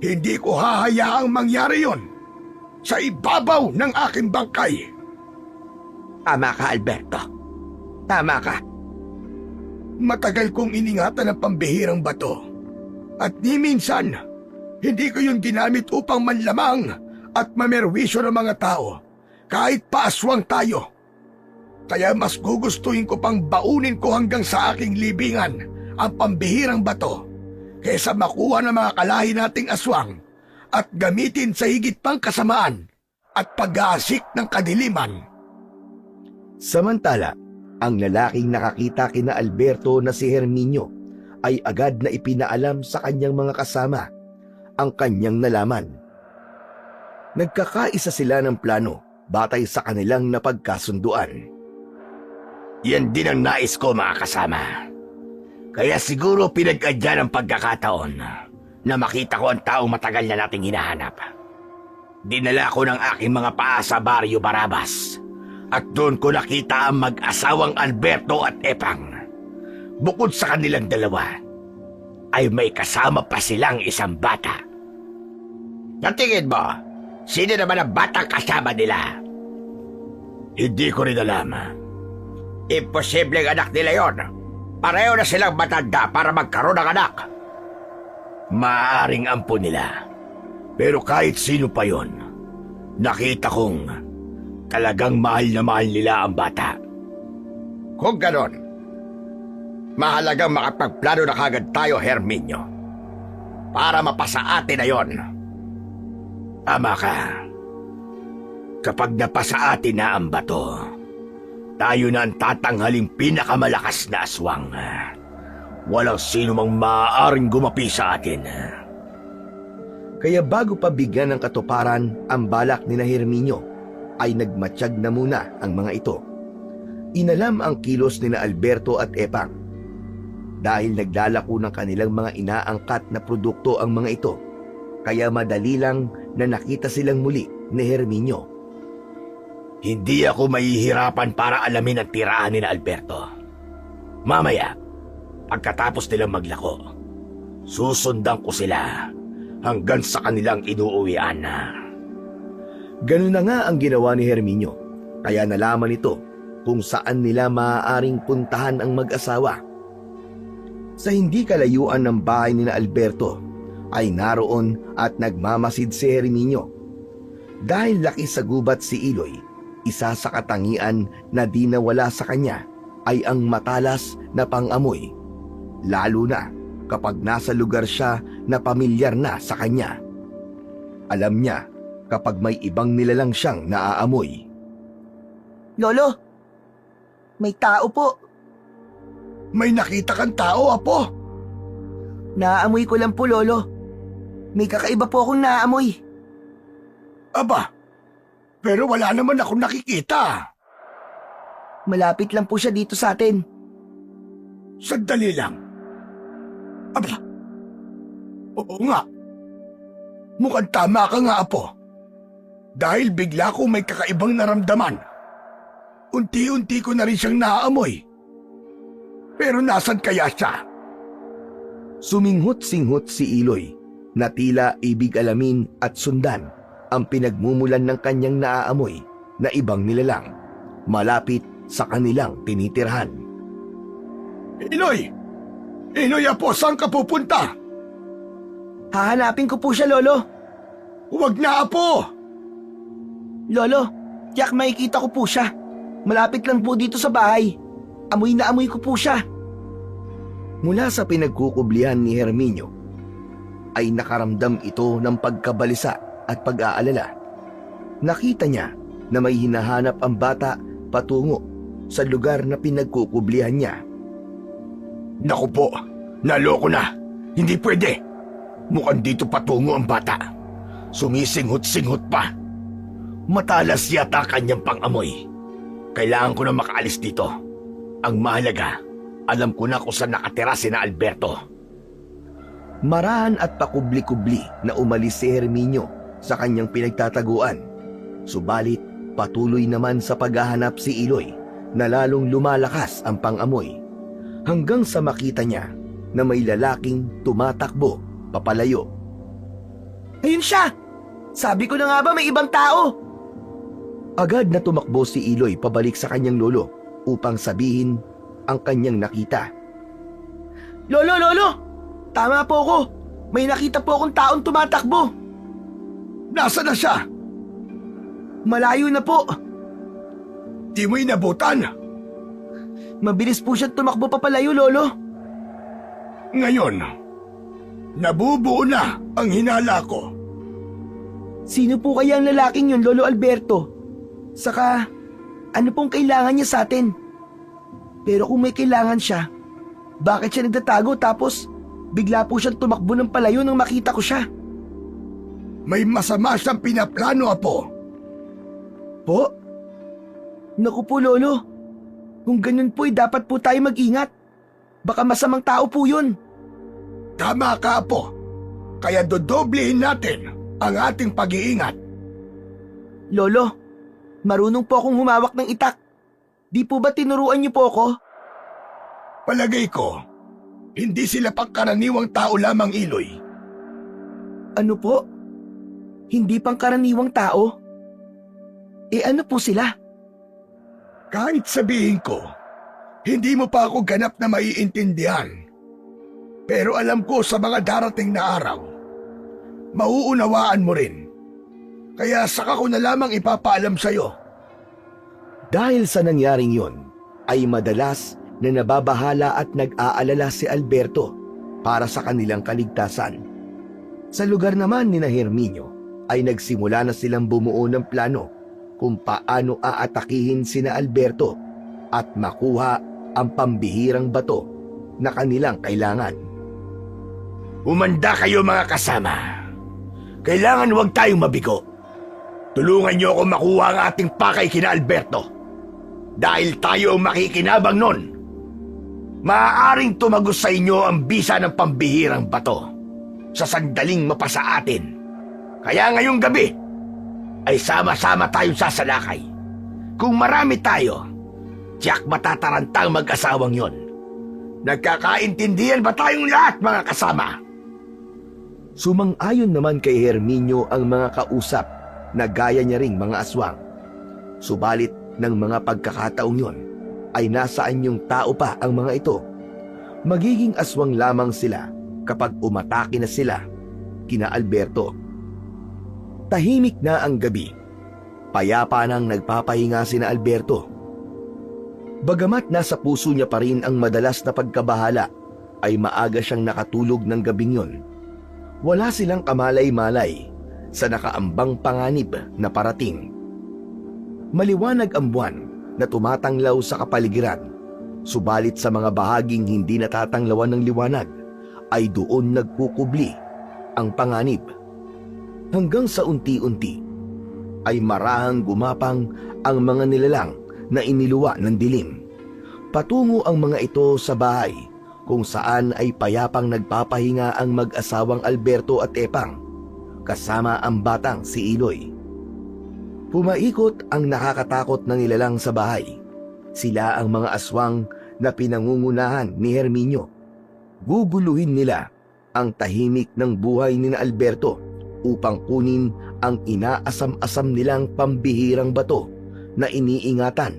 Hindi ko hahayaang mangyari yon sa ibabaw ng aking bangkay. Tama ka, Alberto. Tama ka. Matagal kong iningatan ang pambihirang bato at ni minsan hindi ko yun ginamit upang manlamang at mamerwisyo ng mga tao kahit paaswang tayo. Kaya mas gugustuhin ko pang baunin ko hanggang sa aking libingan ang pambihirang bato kaysa makuha ng mga kalahi nating aswang at gamitin sa higit pang kasamaan at pag-aasik ng kadiliman. Samantala, ang lalaking nakakita kina Alberto na si Herminio ay agad na ipinaalam sa kanyang mga kasama ang kanyang nalaman. Nagkakaisa sila ng plano batay sa kanilang napagkasunduan. Yan din ang nais ko, mga kasama. Kaya siguro pinag-adyan ang pagkakataon na makita ko ang taong matagal na nating hinahanap. Dinala ko ng aking mga paa sa Barrio Barabas at doon ko nakita ang mag-asawang Alberto at Epang. Bukod sa kanilang dalawa, ay may kasama pa silang isang bata. Natingin mo, sino naman ang batang kasama nila? Hindi ko rin alam. Imposibleng anak nila yon. Pareho na silang matanda para magkaroon ng anak. Maaring ampun nila. Pero kahit sino pa yon, nakita kong talagang mahal na mahal nila ang bata. Kung ganon, mahalagang makapagplano na kagad tayo, Herminio, para mapasa atin na yon. Tama ka. Kapag napasa atin na ang bato, tayo na ang tatanghaling pinakamalakas na aswang. Walang sino mang maaaring gumapi sa atin. Kaya bago pa bigyan ng katuparan ang balak ni Herminio, ay nagmatsyag na muna ang mga ito. Inalam ang kilos ni Alberto at Epang. Dahil naglalako ng kanilang mga inaangkat na produkto ang mga ito, kaya madali lang na nakita silang muli ni Herminio. Hindi ako mahihirapan para alamin ang tiraan ni Alberto. Mamaya, pagkatapos nilang maglako, susundan ko sila hanggang sa kanilang inuuwian na. Ganun na nga ang ginawa ni Herminio, kaya nalaman ito kung saan nila maaaring puntahan ang mag-asawa. Sa hindi kalayuan ng bahay ni Alberto, ay naroon at nagmamasid si Herminio. Dahil laki sa gubat si Iloy, isa sa katangian na di nawala sa kanya ay ang matalas na pangamoy, lalo na kapag nasa lugar siya na pamilyar na sa kanya. Alam niya kapag may ibang nilalang siyang naaamoy. Lolo, may tao po. May nakita kang tao, Apo? Naaamoy ko lang po, Lolo. May kakaiba po akong naaamoy. Aba, pero wala naman akong nakikita. Malapit lang po siya dito sa atin. Sandali lang. Aba, oo nga. Mukhang tama ka nga, Apo. Dahil bigla ko may kakaibang naramdaman. Unti-unti ko na rin siyang naaamoy. Pero nasan kaya siya? Suminghot-singhot si Iloy na tila ibig alamin at sundan ang pinagmumulan ng kanyang naaamoy na ibang nilalang malapit sa kanilang tinitirhan. Iloy! Iloy, Apo, saan ka pupunta? Hahanapin ko po siya, Lolo. Huwag na, Apo! Lolo, tiyak makikita ko po siya. Malapit lang po dito sa bahay. Amoy na amoy ko po siya. Mula sa pinagkukublihan ni Herminio, ay nakaramdam ito ng pagkabalisa at pag-aalala. Nakita niya na may hinahanap ang bata patungo sa lugar na pinagkukublihan niya. Naku po, naloko na. Hindi pwede. Mukhang dito patungo ang bata. Sumisinghot-singhot pa. Matalas yata kanyang pang-amoy. Kailangan ko na makaalis dito. Ang mahalaga, alam ko na kung saan nakatira si na Alberto. Marahan at pakubli-kubli na umalis si Herminio sa kanyang pinagtataguan. Subalit patuloy naman sa paghahanap si Iloy na lalong lumalakas ang pang-amoy hanggang sa makita niya na may lalaking tumatakbo papalayo. Ayun siya! Sabi ko na nga ba may ibang tao? Agad na tumakbo si Iloy pabalik sa kanyang lolo upang sabihin ang kanyang nakita. Lolo! Tama po ko. May nakita po akong taong tumatakbo. Nasaan na siya? Malayo na po. Di mo inabutan. Mabilis po siya tumakbo papalayo, Lolo. Ngayon, nabubuo na ang hinala ko. Sino po kaya ang lalaking yun, Lolo Alberto? Saka, ano pong kailangan niya sa atin? Pero kung may kailangan siya, bakit siya nagtatago tapos bigla po siyang tumakbo ng palayo nang makita ko siya? May masama siyang pinaplano, Apo. Po? Naku po, Lolo. Kung ganun po, dapat po tayo mag-ingat. Baka masamang tao po yun. Tama ka, Apo. Kaya dodoblehin natin ang ating pag-iingat. Lolo, marunong po akong humawak ng itak. Di po ba tinuruan niyo po ako? Palagay ko, hindi sila pangkaraniwang tao lamang, Iloy. Ano po? Hindi pangkaraniwang tao? Eh ano po sila? Kahit sabihin ko, hindi mo pa ako ganap na maiintindihan. Pero alam ko sa mga darating na araw, mauunawaan mo rin. Kaya saka ko na lamang ipapaalam sa'yo. Dahil sa nangyaring yon, ay madalas na nababahala at nag-aalala si Alberto para sa kanilang kaligtasan. Sa lugar naman ni na Herminio ay nagsimula na silang bumuo ng plano kung paano aatakihin sina Alberto at makuha ang pambihirang bato na kanilang kailangan. Umanda kayo mga kasama. Kailangan huwag tayong mabigo. Tulungan niyo ako makuha ang ating pakay kina Alberto. Dahil tayo ang makikinabang nun. Maaaring tumagos sa inyo ang bisa ng pambihirang bato sa sandaling mapasa atin. Kaya ngayong gabi ay sama-sama tayong sasalakay. Kung marami tayo, tiyak matatarantang mag-asawang yon. Nagkakaintindihan ba tayong lahat, mga kasama? Sumang-ayon naman kay Herminio ang mga kausap na gaya niya ring mga aswang. Subalit ng mga pagkakataong yon ay nasaan yung tao pa ang mga ito. Magiging aswang lamang sila kapag umatake na sila kina Alberto. Tahimik na ang gabi. Payapa nang nagpapahinga sina Alberto. Bagamat nasa puso niya pa rin ang madalas na pagkabahala, ay maaga siyang nakatulog ng gabing yon. Wala silang kamalay-malay sa nakaambang panganib na parating. Maliwanag ang buwan na tumatanglaw sa kapaligiran, subalit sa mga bahaging hindi natatanglawan ng liwanag ay doon nagkukubli ang panganib. Hanggang sa unti-unti ay marahang gumapang ang mga nilalang na iniluwa ng dilim. Patungo ang mga ito sa bahay kung saan ay payapang nagpapahinga ang mag-asawang Alberto at Epang kasama ang batang si Iloy. Pumaikot ang nakakatakot na nilalang sa bahay. Sila ang mga aswang na pinangungunahan ni Herminio. Guguluhin nila ang tahimik ng buhay ni Alberto upang kunin ang inaasam-asam nilang pambihirang bato na iniingatan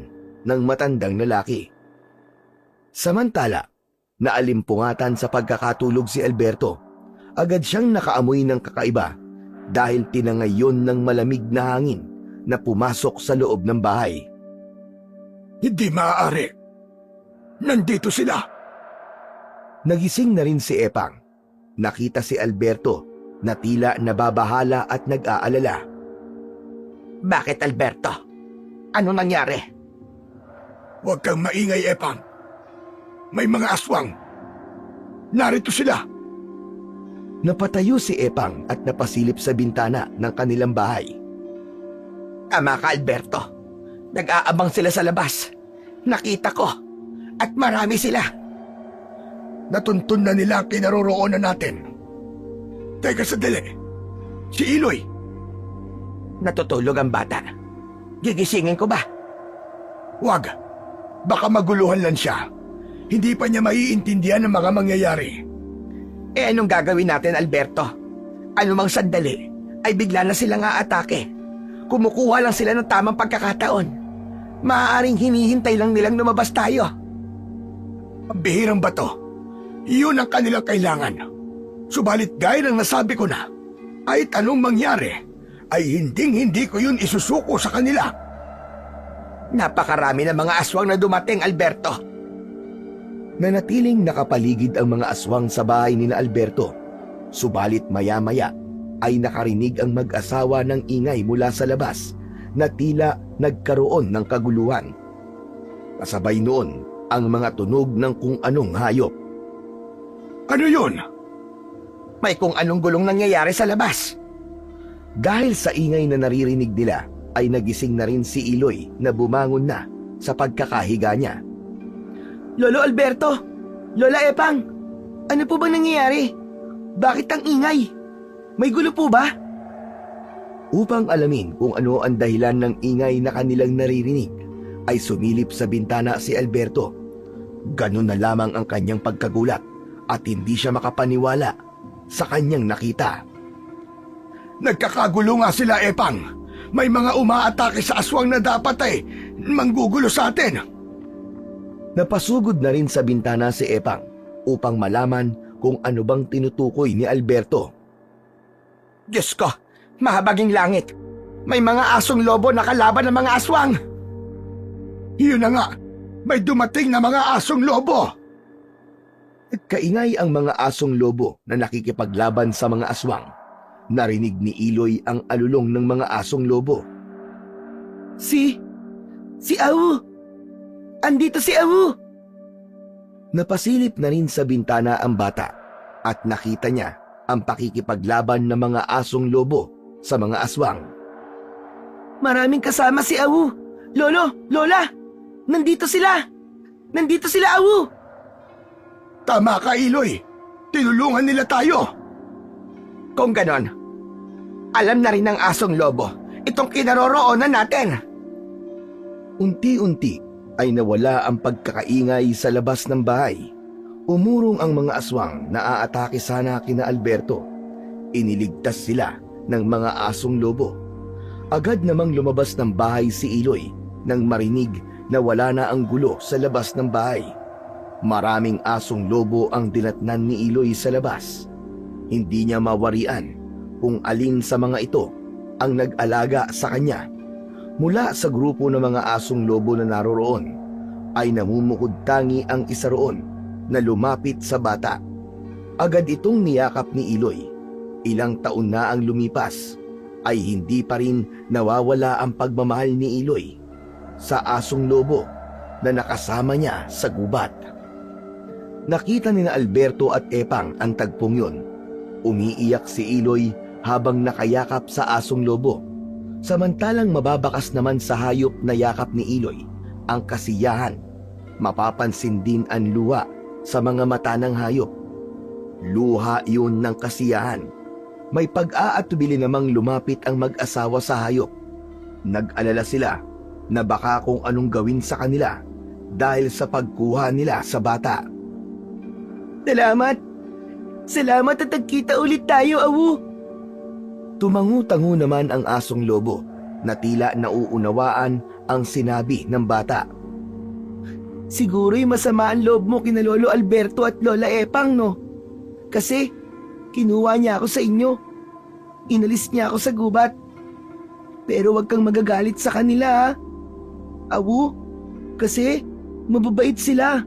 ng matandang lalaki. Samantala, naalimpungatan sa pagkakatulog si Alberto. Agad siyang nakaamoy ng kakaiba dahil tinangayon ng malamig na hangin na pumasok sa loob ng bahay. Hindi maaari. Nandito sila. Nagising na rin si Epang. Nakita si Alberto na tila nababahala at nag-aalala. Bakit, Alberto? Ano nangyari? Huwag kang maingay, Epang. May mga aswang. Narito sila. Napatayo si Epang at napasilip sa bintana ng kanilang bahay. Tama ka, Alberto. Nag-aabang sila sa labas. Nakita ko. At marami sila. Natuntun na nila ang kinaroroonan natin. Teka sandali. Si Iloy. Natutulog ang bata. Gigisingin ko ba? Wag. Baka maguluhan lang siya. Hindi pa niya maiintindihan ang mga mangyayari. Eh anong gagawin natin, Alberto? Anumang sandali ay bigla na silang aatake. Kumukuha lang sila ng tamang pagkakataon. Maaaring hinihintay lang nilang lumabas tayo. Ang bihirang bato. Iyon ang kanilang kailangan. Subalit gaya ng nasabi ko na, kahit anong mangyari, ay hinding-hindi ko yun isusuko sa kanila. Napakarami ng mga aswang na dumating, Alberto. Nanatiling nakapaligid ang mga aswang sa bahay ni na Alberto. Subalit maya-maya ay nakarinig ang mag-asawa ng ingay mula sa labas na tila nagkaroon ng kaguluhan. Kasabay noon ang mga tunog ng kung anong hayop. Ano yun? May kung anong gulong nangyayari sa labas. Dahil sa ingay na naririnig nila ay nagising na rin si Iloy na bumangon na sa pagkakahiga niya. Lolo Alberto, Lola Epang, ano po bang nangyayari? Bakit ang ingay? May gulo po ba? Upang alamin kung ano ang dahilan ng ingay na kanilang naririnig, ay sumilip sa bintana si Alberto. Ganun na lamang ang kanyang pagkagulat at hindi siya makapaniwala sa kanyang nakita. Nagkakagulo nga sila, Epang. May mga umaatake sa aswang na dapat ay manggugulo sa atin. Napasugod na rin sa bintana si Epang upang malaman kung ano bang tinutukoy ni Alberto. Diyos ko, mahabaging langit. May mga asong lobo na kalaban ng mga aswang. Iyon na nga, may dumating na mga asong lobo. Kaingay ang mga asong lobo na nakikipaglaban sa mga aswang. Narinig ni Iloy ang alulong ng mga asong lobo. Si Awu! Andito si Awu! Napasilip na rin sa bintana ang bata at nakita niya ang pakikipaglaban ng mga asong lobo sa mga aswang. Maraming kasama si Awu! Lolo! Lola! Nandito sila! Nandito sila, Awu! Tama ka, Iloy. Tinulungan nila tayo. Kung ganon, alam na rin ng asong lobo itong kinaroroonan natin. Unti-unti ay nawala ang pagkakaingay sa labas ng bahay. Umurong ang mga aswang na aatake sana kina Alberto. Iniligtas sila ng mga asong lobo. Agad namang lumabas ng bahay si Iloy nang marinig na wala na ang gulo sa labas ng bahay. Maraming asong lobo ang dinatnan ni Iloy sa labas. Hindi niya mawarian kung alin sa mga ito ang nag-alaga sa kanya. Mula sa grupo ng mga asong lobo na naroroon, ay namumukod tangi ang isa roon na lumapit sa bata. Agad itong niyakap ni Iloy. Ilang taon na ang lumipas, ay hindi pa rin nawawala ang pagmamahal ni Iloy sa asong lobo na nakasama niya sa gubat. Nakita ni na Alberto at Epang ang tagpong yun. Umiiyak si Iloy habang nakayakap sa asong lobo. Samantalang mababakas naman sa hayop na yakap ni Iloy ang kasiyahan. Mapapansin din ang luha sa mga mata ng hayop. Luha yun ng kasiyahan. May pag-aatubili namang lumapit ang mag-asawa sa hayop. Nag-alala sila na baka kung anong gawin sa kanila dahil sa pagkuha nila sa bata. Salamat! Salamat at nagkita ulit tayo, Awu! Tumangu-tangu naman ang asong lobo na tila nauunawaan ang sinabi ng bata. Siguro'y masama ang loob mo kina Lolo Alberto at Lola Epang, no? Kasi kinuha niya ako sa inyo. Inalis niya ako sa gubat. Pero wag kang magagalit sa kanila, ha? Awu, kasi mababait sila.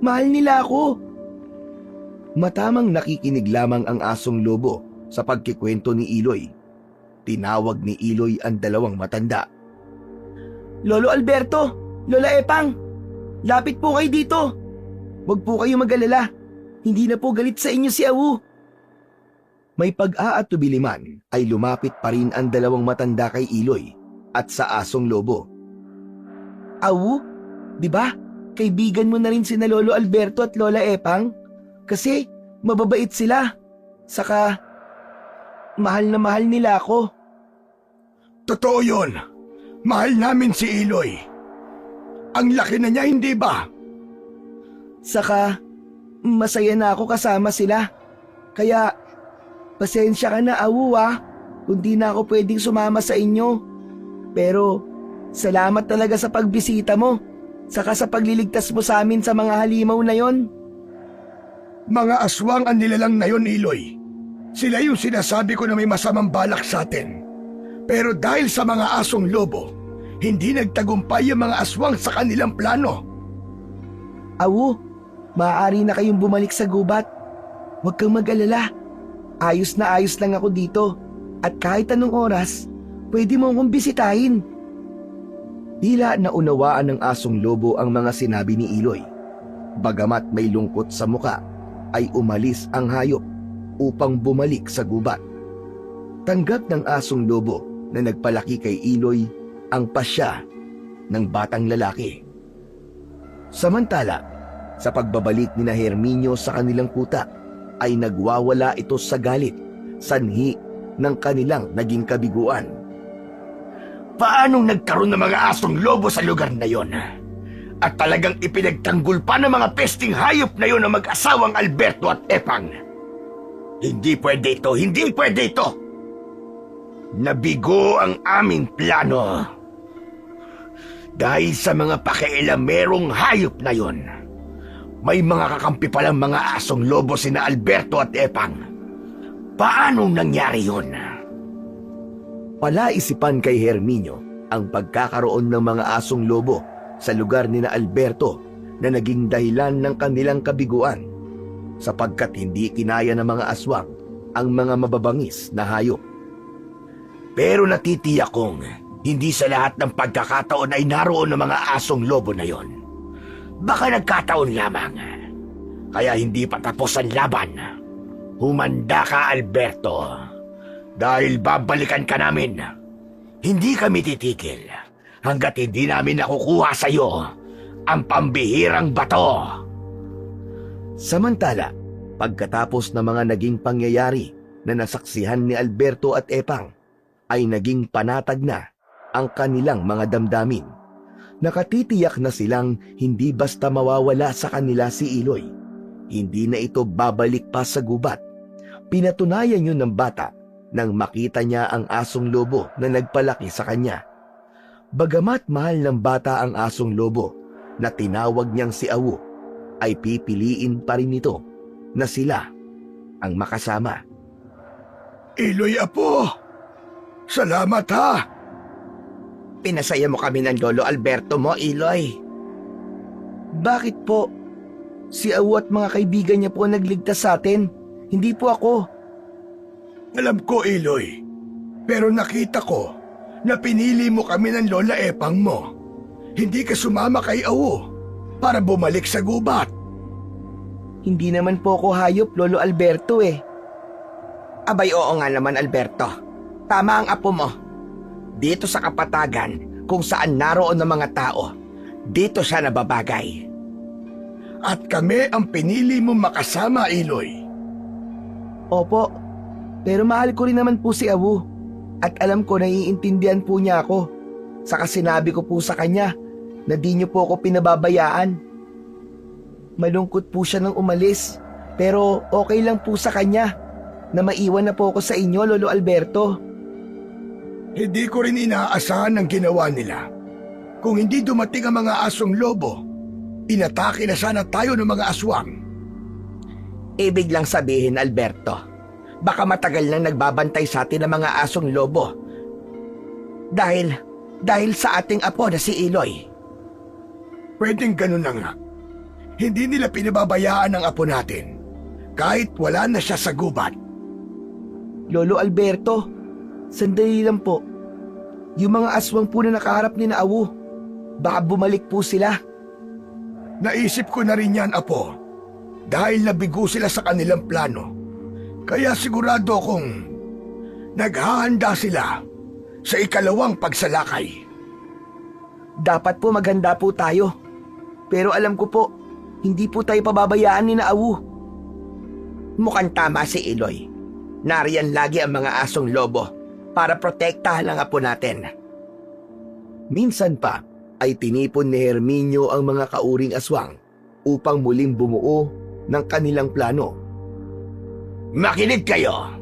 Mahal nila ako. Matamang nakikinig lamang ang asong lobo sa pagkikwento ni Iloy. Tinawag ni Iloy ang dalawang matanda. Lolo Alberto, Lola Epang, lapit po kayo dito. Huwag po kayo mag-alala. Hindi na po galit sa inyo si Awu. May pag-aatubili man ay lumapit pa rin ang dalawang matanda kay Iloy at sa asong lobo. Awu, di ba? Kaibigan mo na rin sina Lolo Alberto at Lola Epang? Kasi mababait sila. Saka, mahal na mahal nila ako. Totoo yun. Mahal namin si Iloy. Ang laki na niya, hindi ba? Saka, masaya na ako kasama sila. Kaya, pasensya ka na, Awu, kung di na ako pwedeng sumama sa inyo. Pero, salamat talaga sa pagbisita mo. Saka sa pagliligtas mo sa amin sa mga halimaw na yon. Mga aswang ang nilalang na yon, Iloy. Sila yung sinasabi ko na may masamang balak sa atin. Pero dahil sa mga asong lobo, hindi nagtagumpay ang mga aswang sa kanilang plano. Awu, maaari na kayong bumalik sa gubat. Huwag kang mag-alala. Ayos na ayos lang ako dito. At kahit anong oras, pwede mo akong bisitahin. Tila naunawaan ng asong lobo ang mga sinabi ni Iloy. Bagamat may lungkot sa muka, ay umalis ang hayop upang bumalik sa gubat. Tanggap ng asong lobo na nagpalaki kay Iloy ang pasya ng batang lalaki. Samantala, sa pagbabalik ni na Herminio sa kanilang kuta, ay nagwawala ito sa galit, sanhi ng kanilang naging kabiguan. Paanong nagkaroon ng mga asong lobo sa lugar na yon? At talagang ipinagtanggol pa ng mga pesting hayop na yon ng mag-asawang Alberto at Epang. Hindi pwede ito, hindi pwede ito! Nabigo ang aming plano. Dahil sa mga pakialamerong hayop na yon, may mga kakampi palang mga asong lobo sina Alberto at Epang. Paanong nangyari yon? Palaisipan kay Herminio ang pagkakaroon ng mga asong lobo sa lugar ni na Alberto na naging dahilan ng kanilang kabiguan, sapagkat hindi kinaya ng mga aswang ang mga mababangis na hayop. Pero natitiyak kong hindi sa lahat ng pagkakataon ay naroon ng mga asong lobo na yon. Baka nagkataon lamang. Kaya hindi pa tapos ang laban. Humanda ka, Alberto. Dahil babalikan ka namin. Hindi kami titigil hanggat hindi namin nakukuha sa iyo ang pambihirang bato. Samantala, pagkatapos ng mga naging pangyayari na nasaksihan ni Alberto at Epang, ay naging panatag na ang kanilang mga damdamin. Nakatitiyak na silang hindi basta mawawala sa kanila si Iloy. Hindi na ito babalik pa sa gubat. Pinatunayan yun ng bata nang makita niya ang asong lobo na nagpalaki sa kanya. Bagamat mahal ng bata ang asong lobo na tinawag niyang si Awu, ay pipiliin pa rin nito na sila ang makasama. Iloy, apo! Salamat, ha! Pinasaya mo kami ng Lolo Alberto mo, Iloy. Bakit po? Si Awu at mga kaibigan niya po ang nagligtas sa atin. Hindi po ako. Alam ko, Iloy. Pero nakita ko na pinili mo kami ng Lola Epang mo. Hindi ka sumama kay Awu para bumalik sa gubat. Hindi naman po ako hayop, Lolo Alberto eh. Abay, oo nga naman, Alberto. Tama ang apo mo. Dito sa kapatagan, kung saan naroon ng mga tao, dito siya nababagay. At kami ang pinili mo makasama, Iloy. Opo, pero mahal ko rin naman po si Awu. At alam ko na iintindihan po niya ako. Saka sinabi ko po sa kanya na di niyo po ako pinababayaan. Malungkot po siya nang umalis, pero okay lang po sa kanya na maiwan na po ako sa inyo, Lolo Alberto. Hindi ko rin inaasahan ang ginawa nila. Kung hindi dumating ang mga asong lobo, inatake na sana tayo ng mga aswang. Ibig lang sabihin, Alberto, baka matagal nang nagbabantay sa atin ang mga asong lobo. Dahil sa ating apo na si Iloy. Pwedeng ganun na nga. Hindi nila pinababayaan ang apo natin. kahit wala na siya sa gubat. Lolo Alberto, sandali lang po. Yung mga aswang po na nakaharap ni na Awu, baka bumalik po sila. Naisip ko na rin yan, Apo. Dahil nabigo sila sa kanilang plano. Kaya sigurado akong naghahanda sila sa ikalawang pagsalakay. Dapat po maghanda po tayo. Pero alam ko po, hindi po tayo pababayaan ni na Awu. Mukhang tama si Iloy. Nariyan lagi ang mga asong lobo para protektahan ang apo natin. Minsan pa ay tinipon ni Herminio ang mga kauring aswang upang muling bumuo ng kanilang plano. Makinig kayo.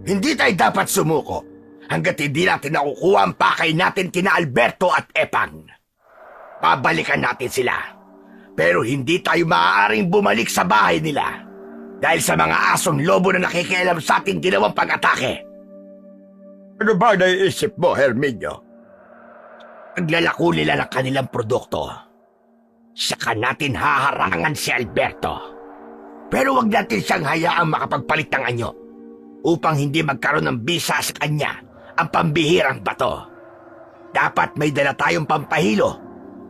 Hindi tayo dapat sumuko hanggat hindi natin nakukuha ang pakay natin kina Alberto at Epang. Babalikan natin sila. Pero hindi tayo maaaring bumalik sa bahay nila dahil sa mga asong lobo na nakikialam sa ating ginawang pag-atake. Ano ba naiisip mo, Herminio? Paglalako nila ng kanilang produkto, saka natin haharangan si Alberto. Pero wag natin siyang hayaang makapagpalit ng anyo upang hindi magkaroon ng bisa sa kanya ang pambihirang bato. Dapat may dala tayong pampahilo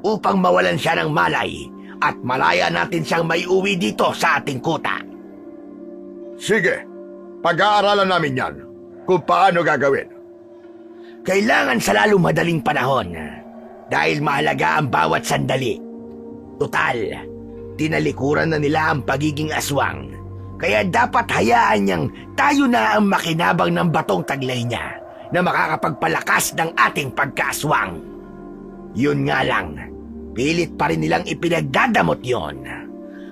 upang mawalan siya ng malay at malaya natin siyang may uwi dito sa ating kuta. Sige, pag-aaralan namin yan kung paano gagawin. Kailangan sa lalong madaling panahon dahil mahalaga ang bawat sandali. Tutal, tinalikuran na nila ang pagiging aswang. Kaya dapat hayaan niyang tayo na ang makinabang ng batong taglay niya na makakapagpalakas ng ating pagkaaswang. Yun nga lang, pilit pa rin nilang ipinagdadamot yon.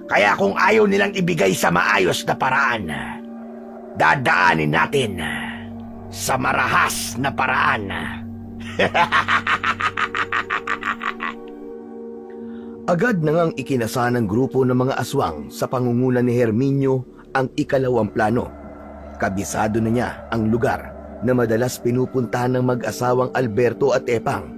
Kaya kung ayaw nilang ibigay sa maayos na paraan, dadaanin natin sa marahas na paraan. Agad na ngang ikinasa ng grupo ng mga aswang sa pangunguna ni Herminio ang ikalawang plano. Kabisado na niya ang lugar na madalas pinupuntahan ng mag-asawang Alberto at Epang.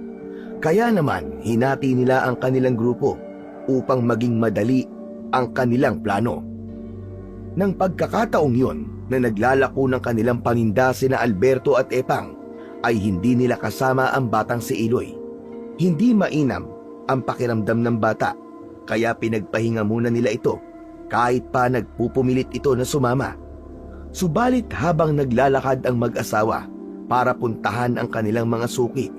Kaya naman hinati nila ang kanilang grupo upang maging madali ang kanilang plano. Nang pagkakataong yun na naglalako ng kanilang paninda sina Alberto at Epang, ay hindi nila kasama ang batang si Iloy. Hindi mainam ang pakiramdam ng bata, kaya pinagpahinga muna nila ito kahit pa nagpupumilit ito na sumama. Subalit habang naglalakad ang mag-asawa para puntahan ang kanilang mga suki,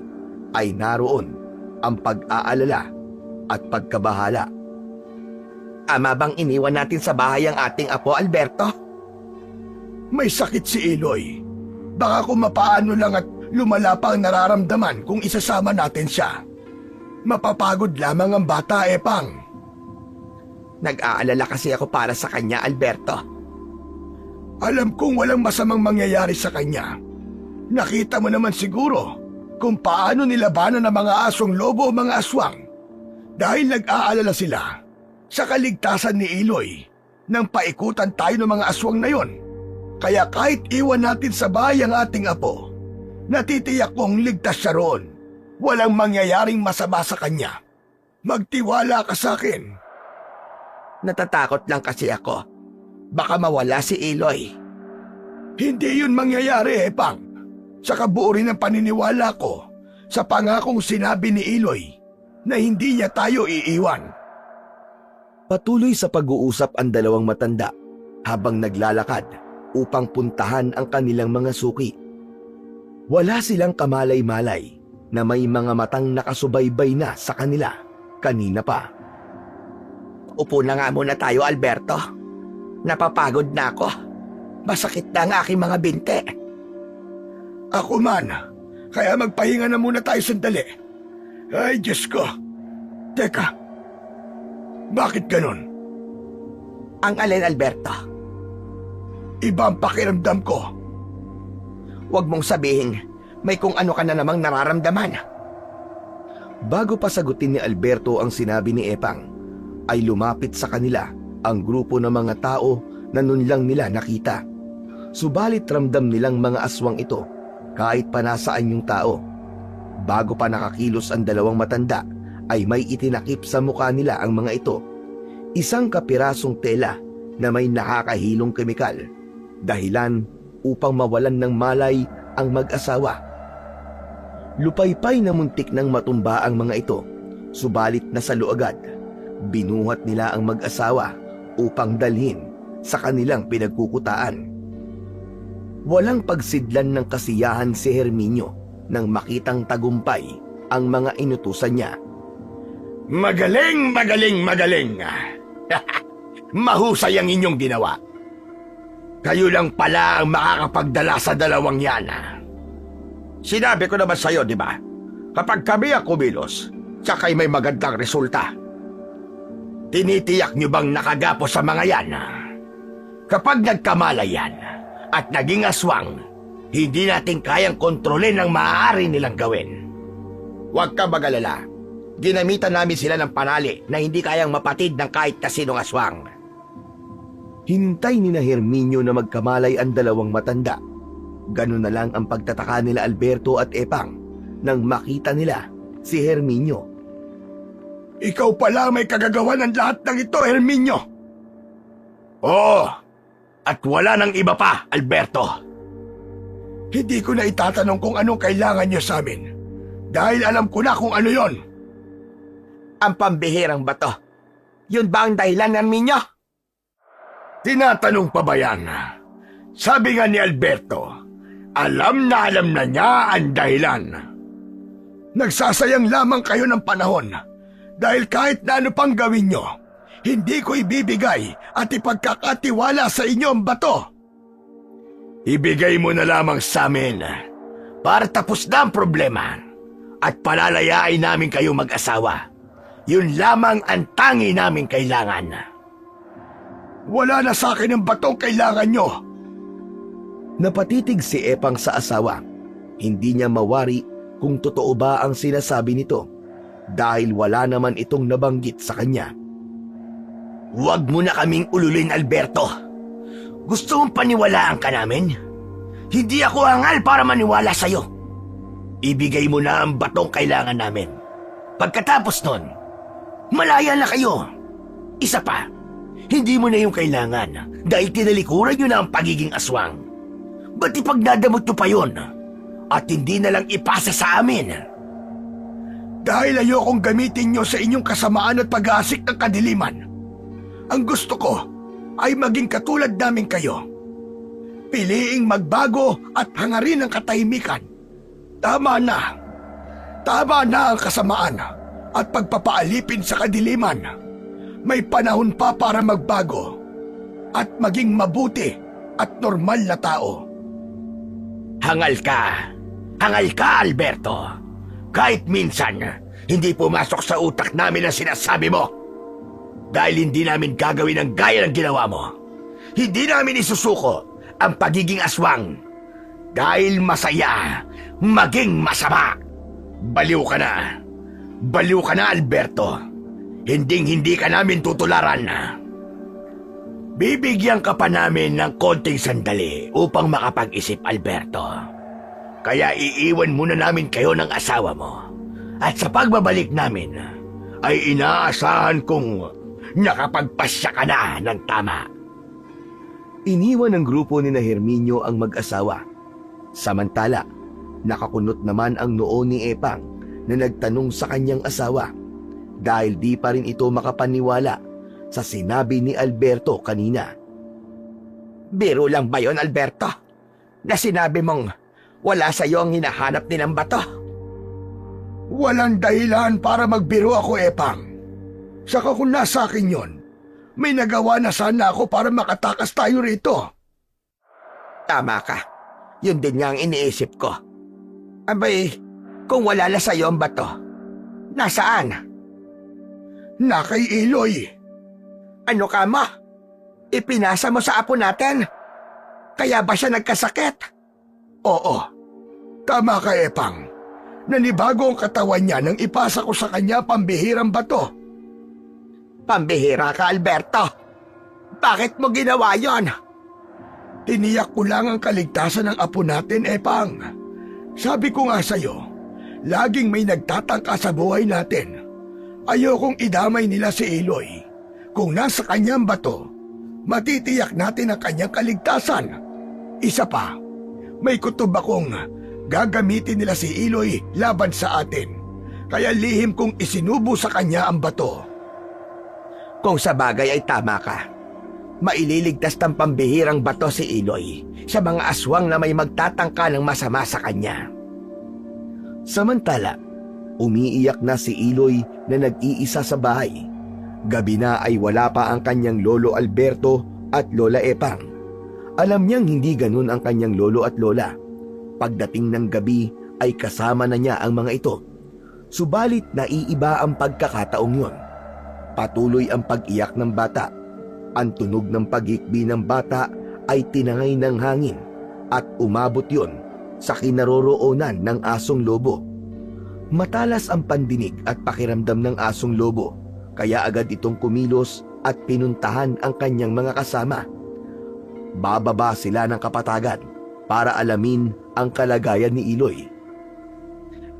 ay naroon ang pag-aalala at pagkabahala. Ama bang iniwan natin sa bahay ang ating apo, Alberto? May sakit si Iloy. Baka kung mapaano lang at lumala pa ang nararamdaman kung isasama natin siya. Mapapagod lamang ang bata, Epang. Nag-aalala kasi ako para sa kanya, Alberto. Alam kong walang masamang mangyayari sa kanya. Nakita mo naman siguro kung paano nilabanan ng mga asong lobo o mga aswang dahil nag-aalala sila sa kaligtasan ni Iloy nang paikutan tayo ng mga aswang na yon. Kaya kahit iwan natin sa bahay ang ating apo, natitiyak kong ligtas siya roon. Walang mangyayaring masama sa kanya. Magtiwala ka sa akin. Natatakot lang kasi ako. Baka mawala si Iloy. Hindi yun mangyayari, Epang. Sa kabuo rin ng paniniwala ko sa pangakong sinabi ni Iloy na hindi niya tayo iiwan. Patuloy sa pag-uusap ang dalawang matanda habang naglalakad upang puntahan ang kanilang mga suki. Wala silang kamalay-malay na may mga matang nakasubaybay na sa kanila kanina pa. Upo na nga muna tayo, Alberto. Napapagod na ako. Masakit na ang aking mga binte. Ako man, kaya magpahinga na muna tayo sandali. Ay, Diyos ko. Teka, bakit ganun? Ang alin, Alberto? Iba ang pakiramdam ko. Huwag mong sabihin may kung ano ka na namang nararamdaman. Bago pa sagutin ni Alberto ang sinabi ni Epang, ay lumapit sa kanila ang grupo ng mga tao na nun lang nila nakita. Subalit ramdam nilang mga aswang ito kahit pa nasaan yung tao. Bago pa nakakilos ang dalawang matanda, ay may itinakip sa mukha nila ang mga ito. Isang kapirasong tela na may nakakahilong kemikal, dahilan upang mawalan ng malay ang mag-asawa. Lupaypay na muntik nang matumba ang mga ito, subalit nasalo agad. Binuhat nila ang mag-asawa upang dalhin sa kanilang pinagkukutaan. Walang pagsidlan ng kasiyahan si Herminio nang makitang tagumpay ang mga inutusan niya. Magaling, magaling, magaling. Mahusay ang inyong ginawa. Kayo lang pala ang makakapagdala sa dalawang yan. Sinabi ko naman sa'yo, di ba? Kapag kami ang kumilos, tsaka'y may magandang resulta. Tinitiyak nyo bang nakagapo sa mga yan? Kapag nagkamala yan at naging aswang, hindi natin kayang kontrolin ang maaari nilang gawin. Huwag ka magalala. Ginamitan namin sila ng panali na hindi kayang mapatid ng kahit na sinong aswang. Hintay ni na Herminio na magkamalay ang dalawang matanda. Ganun na lang ang pagtataka nila Alberto at Epang nang makita nila si Herminio. Ikaw pala may kagagawa ng lahat ng ito, Herminio. Oo, at wala nang iba pa, Alberto. Hindi ko na itatanong kung anong kailangan niyo sa amin, dahil alam ko na kung ano yon. Ang pambihirang bato. Yun ba ang dahilan, Herminio? Tinatanong pa ba yan? Sabi nga ni Alberto, alam na niya ang dahilan. Nagsasayang lamang kayo ng panahon dahil kahit na ano pang gawin nyo, hindi ko ibibigay at ipagkakatiwala sa inyo ang bato. Ibigay mo na lamang sa amin para tapos na ang problema at palalayain namin kayo mag-asawa. Yun lamang ang tangi namin kailangan. Wala na sa akin ang batong kailangan nyo. Napatitig si Epang sa asawa. Hindi niya mawari kung totoo ba ang sinasabi nito dahil wala naman itong nabanggit sa kanya. Huwag mo na kaming ululin, Alberto. Gusto mong paniwalaan ka namin? Hindi ako hangal para maniwala sa'yo. Ibigay mo na ang batong kailangan namin. Pagkatapos nun, malaya na kayo. Isa pa, hindi mo na yung kailangan dahil tinalikuran nyo na ang pagiging aswang. Ba't ipagnadamot nyo pa yun? At hindi na lang ipasa sa amin? Dahil ayokong gamitin nyo sa inyong kasamaan at pag-aasik ng kadiliman. Ang gusto ko ay maging katulad namin kayo. Piliing magbago at hangarin ang katahimikan. Tama na. Tama na ang kasamaan at pagpapaalipin sa kadiliman. May panahon pa para magbago at maging mabuti at normal na tao. Hangal ka, Alberto. Kahit minsan, hindi pumasok sa utak namin ang sinasabi mo. Dahil hindi namin gagawin ang gaya ng ginawa mo. Hindi namin isusuko ang pagiging aswang. Dahil masaya, maging masama. Baliw ka na. Baliw ka na, Alberto. Hindi ka namin tutularan. Bibigyan ka pa namin ng konting sandali upang makapag-isip, Alberto. Kaya iiwan muna namin kayo ng asawa mo. At sa pagbabalik namin, ay inaasahan kong nakapagpasya ka na ng tama. Iniwan ng grupo ni na Herminio ang mag-asawa. Samantala, nakakunot naman ang noo ni Epang na nagtanong sa kanyang asawa dahil di pa rin ito makapaniwala sa sinabi ni Alberto kanina. Biro lang ba yon, Alberto? Na sinabi mong wala sa'yo ang hinahanap nilang bato? Walang dahilan para magbiro ako, Epang. Saka kung nasa akin yon, may nagawa na sana ako para makatakas tayo rito. Tama ka. Yun din nga ang iniisip ko. Abay, kung wala na sa'yo ang bato, nasaan? Na kay Iloy. Ano ka mo? Ipinasa mo sa apo natin? Kaya ba siya nagkasakit? Oo. Tama ka, Epang. Nanibago ang katawan niya nang ipasa ko sa kanya pambihirang bato. Pambihira ka, Alberto. Bakit mo ginawa yon? Tiniyak ko lang ang kaligtasan ng apo natin, Epang. Sabi ko nga sa'yo, laging may nagtatangka sa buhay natin. Ayokong idamay nila si Iloy. Kung nasa kanyang bato, matitiyak natin ang kanyang kaligtasan. Isa pa, may kutob akong gagamitin nila si Iloy laban sa atin. Kaya lihim kong isinubo sa kanya ang bato. Kung sa bagay ay tama ka, maililigtas ng pambihirang bato si Iloy sa mga aswang na may magtatangka ng masama sa kanya. Samantala, umiiyak na si Iloy na nag-iisa sa bahay. Gabi na ay wala pa ang kanyang lolo Alberto at lola Epang. Alam niyang hindi ganun ang kanyang lolo at lola. Pagdating ng gabi ay kasama na niya ang mga ito. Subalit naiiba ang pagkakataong yon. Patuloy ang pag-iyak ng bata. Ang tunog ng paghikbi ng bata ay tinangay ng hangin at umabot yon sa kinaroroonan ng asong lobo. Matalas ang pandinig at pakiramdam ng asong lobo, kaya agad itong kumilos at pinuntahan ang kanyang mga kasama. Bababa sila ng kapatagan para alamin ang kalagayan ni Iloy.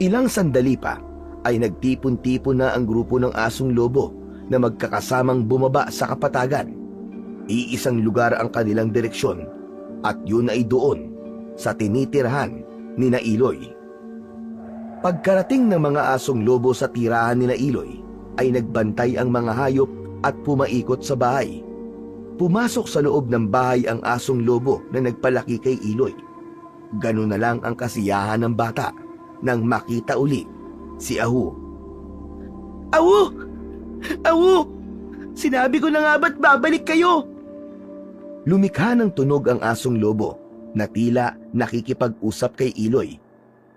Ilang sandali pa ay nagtipon-tipon na ang grupo ng asong lobo na magkakasamang bumaba sa kapatagan. Iisang lugar ang kanilang direksyon at yun ay doon sa tinitirahan ni na Iloy. Pagkarating ng mga asong lobo sa tirahan ni na Iloy ay nagbantay ang mga hayop at pumaikot sa bahay. Pumasok sa loob ng bahay ang asong lobo na nagpalaki kay Iloy. Ganun na lang ang kasiyahan ng bata nang makita uli si Ahu. Awu! Awu! Sinabi ko na nga ba't babalik kayo? Lumikha ng tunog ang asong lobo na tila nakikipag-usap kay Iloy.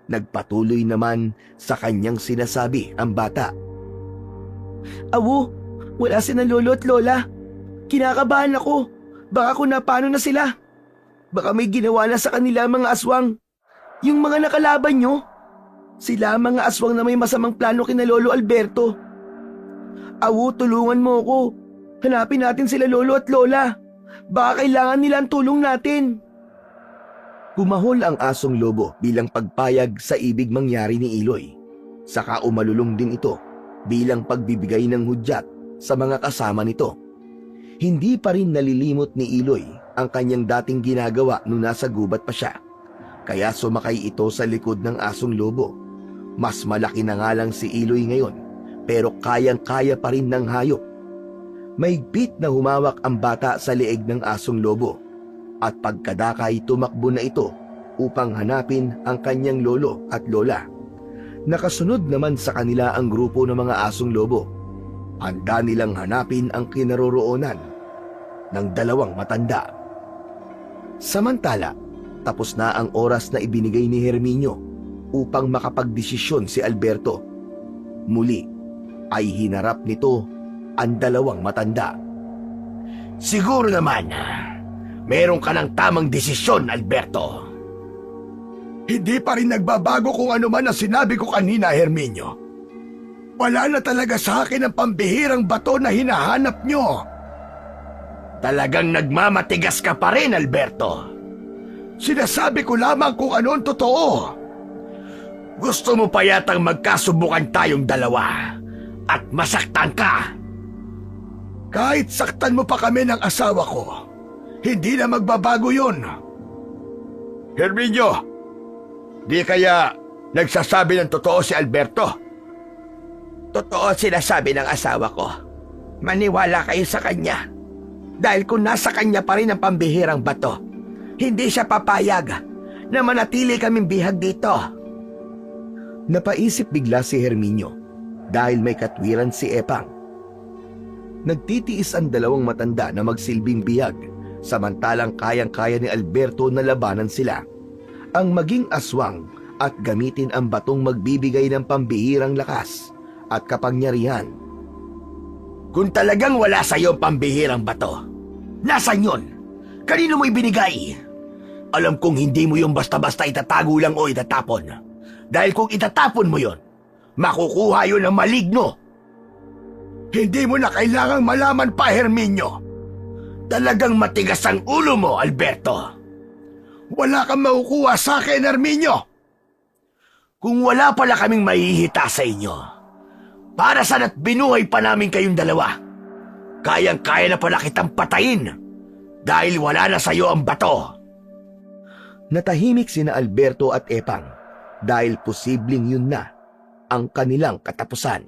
Nagpatuloy naman sa kanyang sinasabi ang bata. Awu, wala sina lolo at lola. Kinakabahan ako. Baka kung napano na sila. Baka may ginawa na sa kanila mga aswang. Yung mga nakalaban nyo. Sila ang mga aswang na may masamang plano kina Lolo Alberto. Awu, tulungan mo ako. Hanapin natin sila lolo at lola. Baka kailangan nila ang tulong natin. Kumahol ang asong lobo bilang pagpayag sa ibig mangyari ni Iloy. Saka umalulong din ito bilang pagbibigay ng hudyat sa mga kasama nito. Hindi pa rin nalilimot ni Iloy ang kanyang dating ginagawa nung nasa gubat pa siya. Kaya sumakay ito sa likod ng asong lobo. Mas malaki na nga lang si Iloy ngayon, pero kayang-kaya pa rin ng hayop. Mahigpit na humawak ang bata sa leeg ng asong lobo at pagkadakay tumakbo na ito upang hanapin ang kanyang lolo at lola. Nakasunod naman sa kanila ang grupo ng mga asong lobo. Handa nilang hanapin ang kinaroroonan ng dalawang matanda. Samantala, tapos na ang oras na ibinigay ni Herminio upang makapagdesisyon si Alberto. Muli ay hinarap nito ang dalawang matanda. Siguro naman, meron ka ng tamang desisyon, Alberto. Hindi pa rin nagbabago kung ano man ang sinabi ko kanina, Herminio. Wala na talaga sa akin ang pambihirang bato na hinahanap nyo. Talagang nagmamatigas ka pa rin, Alberto. Sinasabi ko lamang kung ano ang totoo. Gusto mo pa yatang magkasubukan tayong dalawa at masaktan ka. Kahit saktan mo pa kami ng asawa ko, hindi na magbabago yun. Herminio, di kaya nagsasabi ng totoo si Alberto? Totoo sinasabi ng asawa ko. Maniwala kayo sa kanya. Dahil kung nasa kanya pa rin ang pambihirang bato, hindi siya papayag na manatili kaming bihag dito. Napaisip bigla si Herminio dahil may katwiran si Epang. Nagtitiis ang dalawang matanda na magsilbing bihag samantalang kayang-kaya ni Alberto na labanan sila. Ang maging aswang at gamitin ang batong magbibigay ng pambihirang lakas at kapangyarihan. Kung talagang wala sa iyo ang pambihirang bato, nasan yun? Kanino mo ibinigay? Alam kong hindi mo yung basta-basta itatago lang o itatapon. Dahil kung itatapon mo yon, makukuha yun ng maligno. Hindi mo na kailangang malaman pa, Herminio. Talagang matigas ang ulo mo, Alberto. Wala kang makukuha sa akin, Herminio. Kung wala pala kaming mahihita sa inyo, para sana't binuhay pa namin kayong dalawa, kayang-kaya na pala kitang patayin dahil wala na sa'yo ang bato. Natahimik sina Alberto at Epang dahil posibleng yun na ang kanilang katapusan.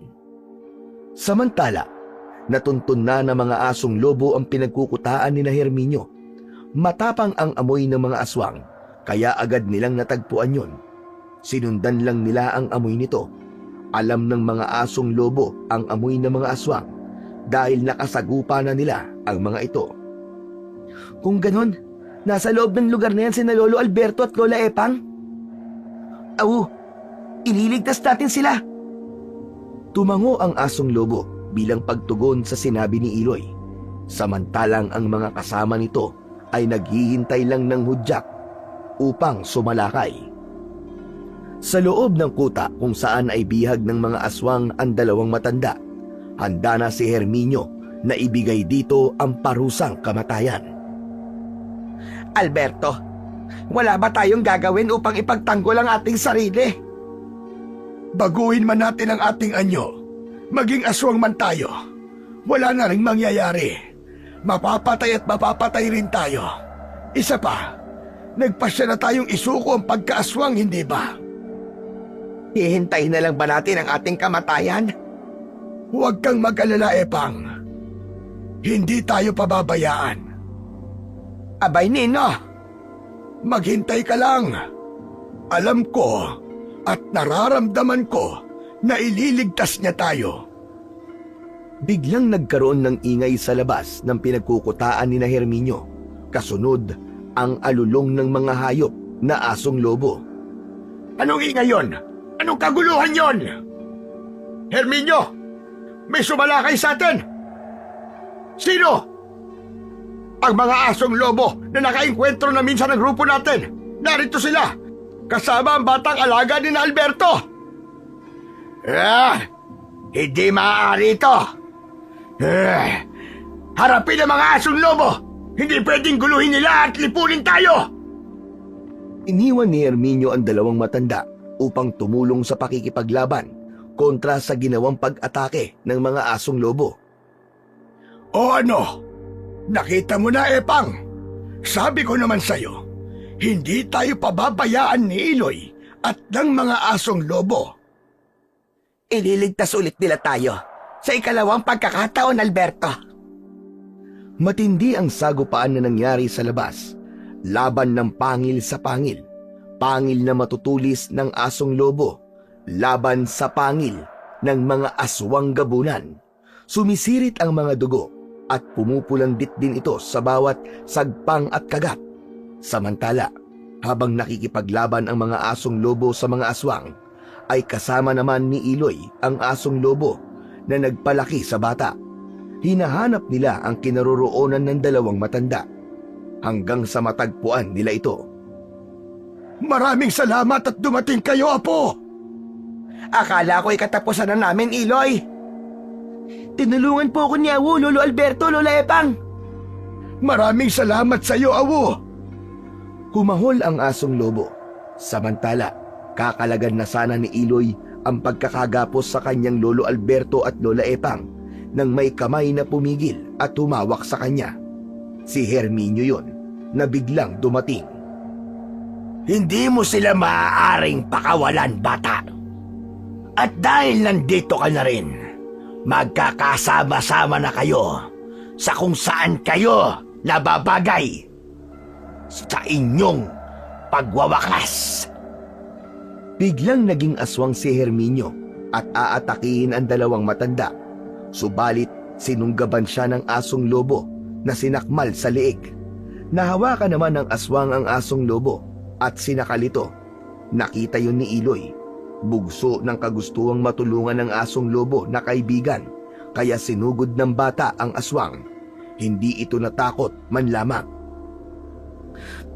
Samantala, natuntun na ng mga asong lobo ang pinagkukutaan ni Herminio. Matapang ang amoy ng mga aswang, kaya agad nilang natagpuan yun. Sinundan lang nila ang amoy nito. Alam ng mga asong lobo ang amoy ng mga aswang dahil nakasagupa na nila ang mga ito. Kung ganon, nasa loob ng lugar na yan sina Lolo Alberto at Lola Epang. Awu, ililigtas natin sila. Tumango ang asong lobo bilang pagtugon sa sinabi ni Iloy. Samantalang ang mga kasama nito ay naghihintay lang ng hudyak upang sumalakay. Sa loob ng kuta kung saan ay bihag ng mga aswang ang dalawang matanda, handa na si Herminio na ibigay dito ang parusang kamatayan. Alberto, wala ba tayong gagawin upang ipagtanggol ang ating sarili? Baguhin man natin ang ating anyo, maging aswang man tayo, wala na ring mangyayari. Mapapatay at mapapatay rin tayo. Isa pa, nagpasya na tayong isuko ang pagkaaswang, hindi ba? Hihintayin na lang ba natin ang ating kamatayan? Huwag kang mag-alala, Epang. Hindi tayo pababayaan. Abay, Nino! Maghintay ka lang. Alam ko at nararamdaman ko na ililigtas niya tayo. Biglang nagkaroon ng ingay sa labas ng pinagkukutaan ni Herminio. Kasunod ang alulong ng mga hayop na asong lobo. Anong ingay yon? Anong kaguluhan yon? Herminio! May sumalakay sa atin! Sino? Ang mga asong lobo na nakaengkwentro na minsan ng grupo natin. Narito sila, kasama ang batang alaga ni Alberto. Hindi maaari ito. Harapin ang mga asong lobo. Hindi pwedeng guluhin nila at lipunin tayo. Iniwan ni Herminio ang dalawang matanda upang tumulong sa pakikipaglaban kontra sa ginawang pag-atake ng mga asong lobo. O ano? Nakita mo na, Epang. Sabi ko naman sa'yo, hindi tayo pababayaan ni Iloy at ng mga asong lobo. Ililigtas ulit nila tayo sa ikalawang pagkakataon, Alberto. Matindi ang sagupaan na nangyari sa labas. Laban ng pangil sa pangil. Pangil na matutulis ng asong lobo. Laban sa pangil ng mga aswang gabunan. Sumisirit ang mga dugo at pumupulandit din ito sa bawat sagpang at kagat. Samantala, habang nakikipaglaban ang mga asong lobo sa mga aswang, ay kasama naman ni Iloy ang asong lobo na nagpalaki sa bata. Hinahanap nila ang kinaroroonan ng dalawang matanda hanggang sa matagpuan nila ito. Maraming salamat at dumating kayo, Apo! Akala ko'y katapusan na namin, Iloy. Tinulungan po ako ni Awu, Lolo Alberto, Lola Epang. Maraming salamat sa iyo, Awu! Humahol ang asong lobo. Samantala, kakalagan na sana ni Iloy ang pagkakagapos sa kanyang Lolo Alberto at Lola Epang nang may kamay na pumigil at humawak sa kanya. Si Herminio yun na biglang dumating. Hindi mo sila maaaring pakawalan, bata. At dahil nandito ka na rin, magkakasama-sama na kayo sa kung saan kayo nababagay sa inyong pagwawakas. Biglang naging aswang si Herminio at aatakihin ang dalawang matanda. Subalit sinunggaban siya ng asong lobo na sinakmal sa liig. Nahawakan naman ng aswang ang asong lobo at sinakalito. Nakita yun ni Iloy. Bugso ng kagustuhang matulungan ng asong lobo na kaibigan, kaya sinugod ng bata ang aswang. Hindi ito natakot man lamang.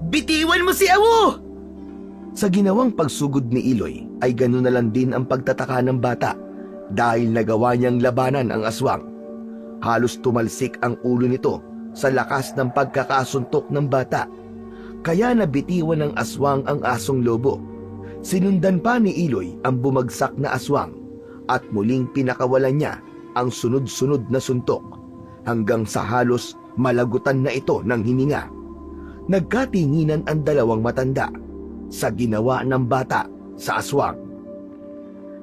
Bitiwan mo si Awu! Sa ginawang pagsugod ni Iloy ay ganoon na lang din ang pagtataka ng bata dahil nagawa niyang labanan ang aswang. Halos tumalsik ang ulo nito sa lakas ng pagkakasuntok ng bata. Kaya nabitiwan ng aswang ang asong lobo. Sinundan pa ni Iloy ang bumagsak na aswang at muling pinakawalan niya ang sunod-sunod na suntok hanggang sa halos Malagutan na ito ng hininga. Nagkatinginan ang dalawang matanda sa ginawa ng bata sa aswang.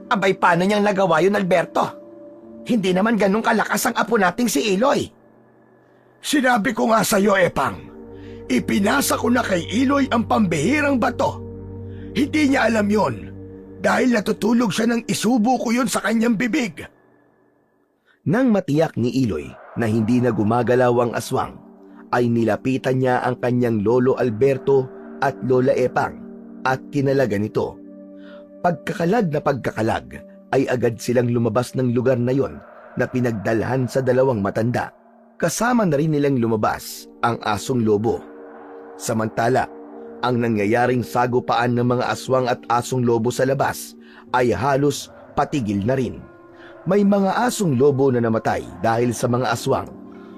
Abay, paano niyang nagawa yun, Alberto? Hindi naman ganun kalakas ang apo nating si Iloy. Sinabi ko nga sa'yo, Epang. Ipinasa ko na kay Iloy ang pambihirang bato. Hindi niya alam yon dahil natutulog siya nang isubo ko yun sa kanyang bibig. Nang matiyak ni Iloy na hindi na gumagalaw ang aswang, ay nilapitan niya ang kanyang lolo Alberto at lola Epang at kinalagan ito. Pagkakalag na pagkakalag ay agad silang lumabas ng lugar na yon na pinagdalhan sa dalawang matanda. Kasama na rin nilang lumabas ang asong lobo. Samantala, ang nangyayaring sagupaan ng mga aswang at asong lobo sa labas ay halos patigil na rin. May mga asong lobo na namatay dahil sa mga aswang,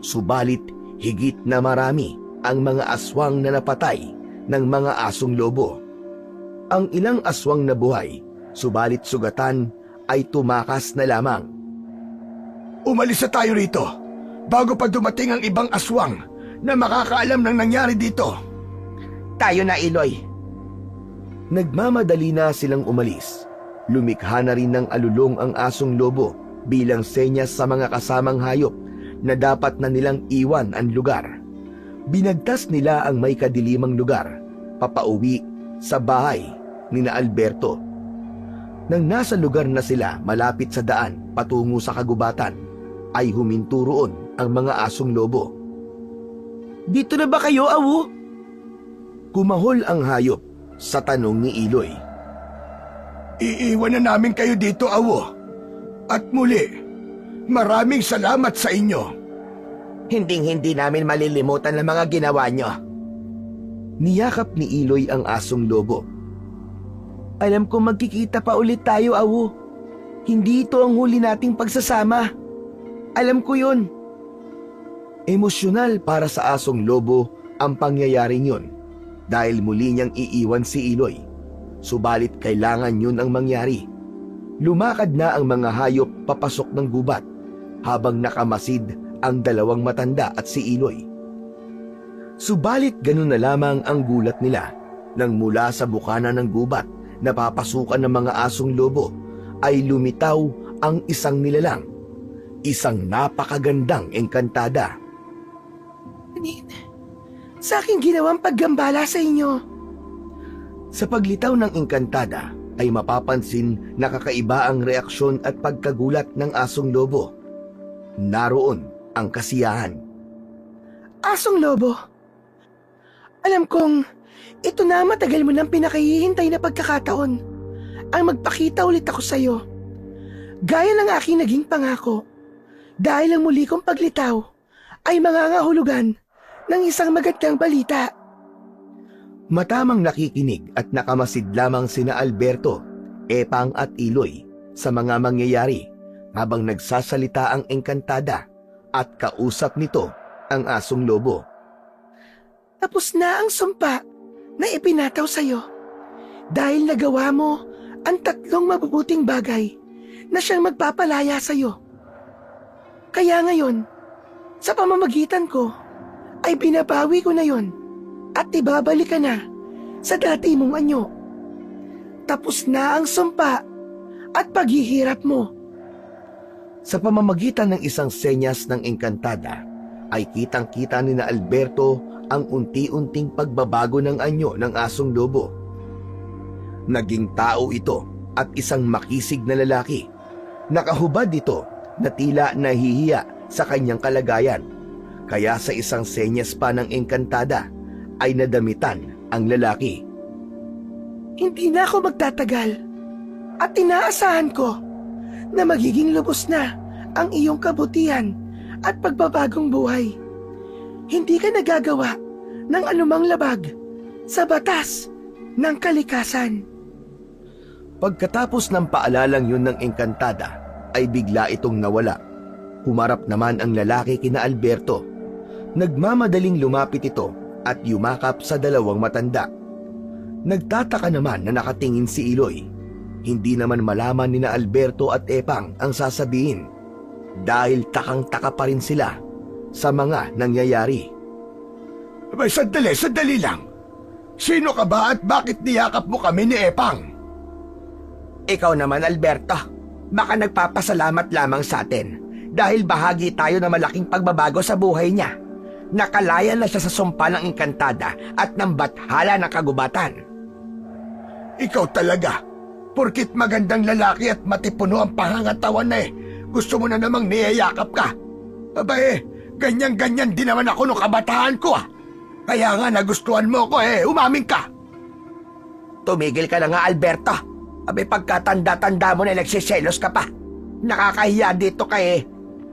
subalit higit na marami ang mga aswang na napatay ng mga asong lobo. Ang ilang aswang na buhay, subalit sugatan, ay tumakas na lamang. Umalis na tayo rito bago pa dumating ang ibang aswang na makakaalam ng nangyari dito. Tayo na, Iloy. Nagmamadali na silang umalis. Lumikha na rin ng alulong ang asong lobo bilang senyas sa mga kasamang hayop na dapat na nilang iwan ang lugar. Binagtas nila ang may kadilimang lugar, papauwi sa bahay ni na Alberto. Nang nasa lugar na sila malapit sa daan patungo sa kagubatan, ay huminto roon ang mga asong lobo. Dito na ba kayo, awo? Kumahol ang hayop sa tanong ni Iloy. Iiwan na namin kayo dito, awo. At muli, maraming salamat sa inyo. Hinding-hindi namin malilimutan ang mga ginawa nyo. Niyakap ni Iloy ang asong lobo. Alam ko magkikita pa ulit tayo, awo. Hindi ito ang huli nating pagsasama. Alam ko yun. Emosyonal para sa asong lobo ang pangyayaring yun dahil muli niyang iiwan si Iloy. Subalit kailangan yun ang mangyari. Lumakad na ang mga hayop papasok ng gubat habang nakamasid ang dalawang matanda at si Iloy. Subalit ganun na lamang ang gulat nila nang mula sa bukana ng gubat na papasukan ng mga asong lobo ay lumitaw ang isang nilalang, isang napakagandang engkantada. Sa aking ginawang paggambala sa inyo. Sa paglitaw ng engkantada ay mapapansin na kakaiba ang reaksyon at pagkagulat ng asong lobo. Naroon ang kasiyahan. Asong lobo, alam kong ito na matagal mo nang pinakahihintay na pagkakataon ang magpakita ulit ako sa iyo. Gaya ng aking naging pangako, dahil ang muli kong paglitaw ay mangangahulugan ng isang magandang balita. Matamang nakikinig at nakamasid lamang sina Alberto, Epang at Iloy sa mga mangyayari habang nagsasalita ang engkantada at kausap nito ang asong lobo. Tapos na ang sumpa na ipinataw sa iyo dahil nagawa mo ang 3 mabubuting bagay na siyang magpapalaya sa iyo. Kaya ngayon, sa pamamagitan ko, ay binabawi ko na yon at ibabalik ka na sa dati mong anyo. Tapos na ang sumpa at paghihirap mo. Sa pamamagitan ng isang senyas ng engkantada, ay kitang-kita ni na Alberto ang unti-unting pagbabago ng anyo ng asong lobo. Naging tao ito at isang makisig na lalaki. Nakahubad ito na tila nahihiya sa kanyang kalagayan. Kaya sa isang senyas pa ng engkantada ay nadamitan ang lalaki. Hindi na ako magtatagal at inaasahan ko na magiging lubos na ang iyong kabutihan at pagbabagong buhay. Hindi ka nagagawa ng anumang labag sa batas ng kalikasan. Pagkatapos ng paalalang yun ng engkantada, ay bigla itong nawala. Humarap naman ang lalaki kina Alberto. Nagmamadaling lumapit ito at yumakap sa dalawang matanda. Nagtataka naman na nakatingin si Iloy. Hindi naman malaman ni na Alberto at Epang ang sasabihin. Dahil takang-taka pa rin sila sa mga nangyayari. Abay, sandali lang. Sino ka ba at bakit niyakap mo kami ni Epang? Ikaw naman, Alberto. Baka nagpapasalamat lamang sa atin dahil bahagi tayo ng malaking pagbabago sa buhay niya. Nakalaya na siya sa sumpa ng engkantada at ng bathala ng kagubatan. Ikaw talaga. Porkit magandang lalaki at matipuno ang pangangatawan na gusto mo na namang niyayakap ka. Abay, ganyan-ganyan din naman ako nung kabataan ko Kaya nga nagustuhan mo ko umamin ka. Tumigil ka na nga, Alberto. Abay, pagkatanda-tanda mo na nagsiselos ka pa. Nakakahiya dito kay...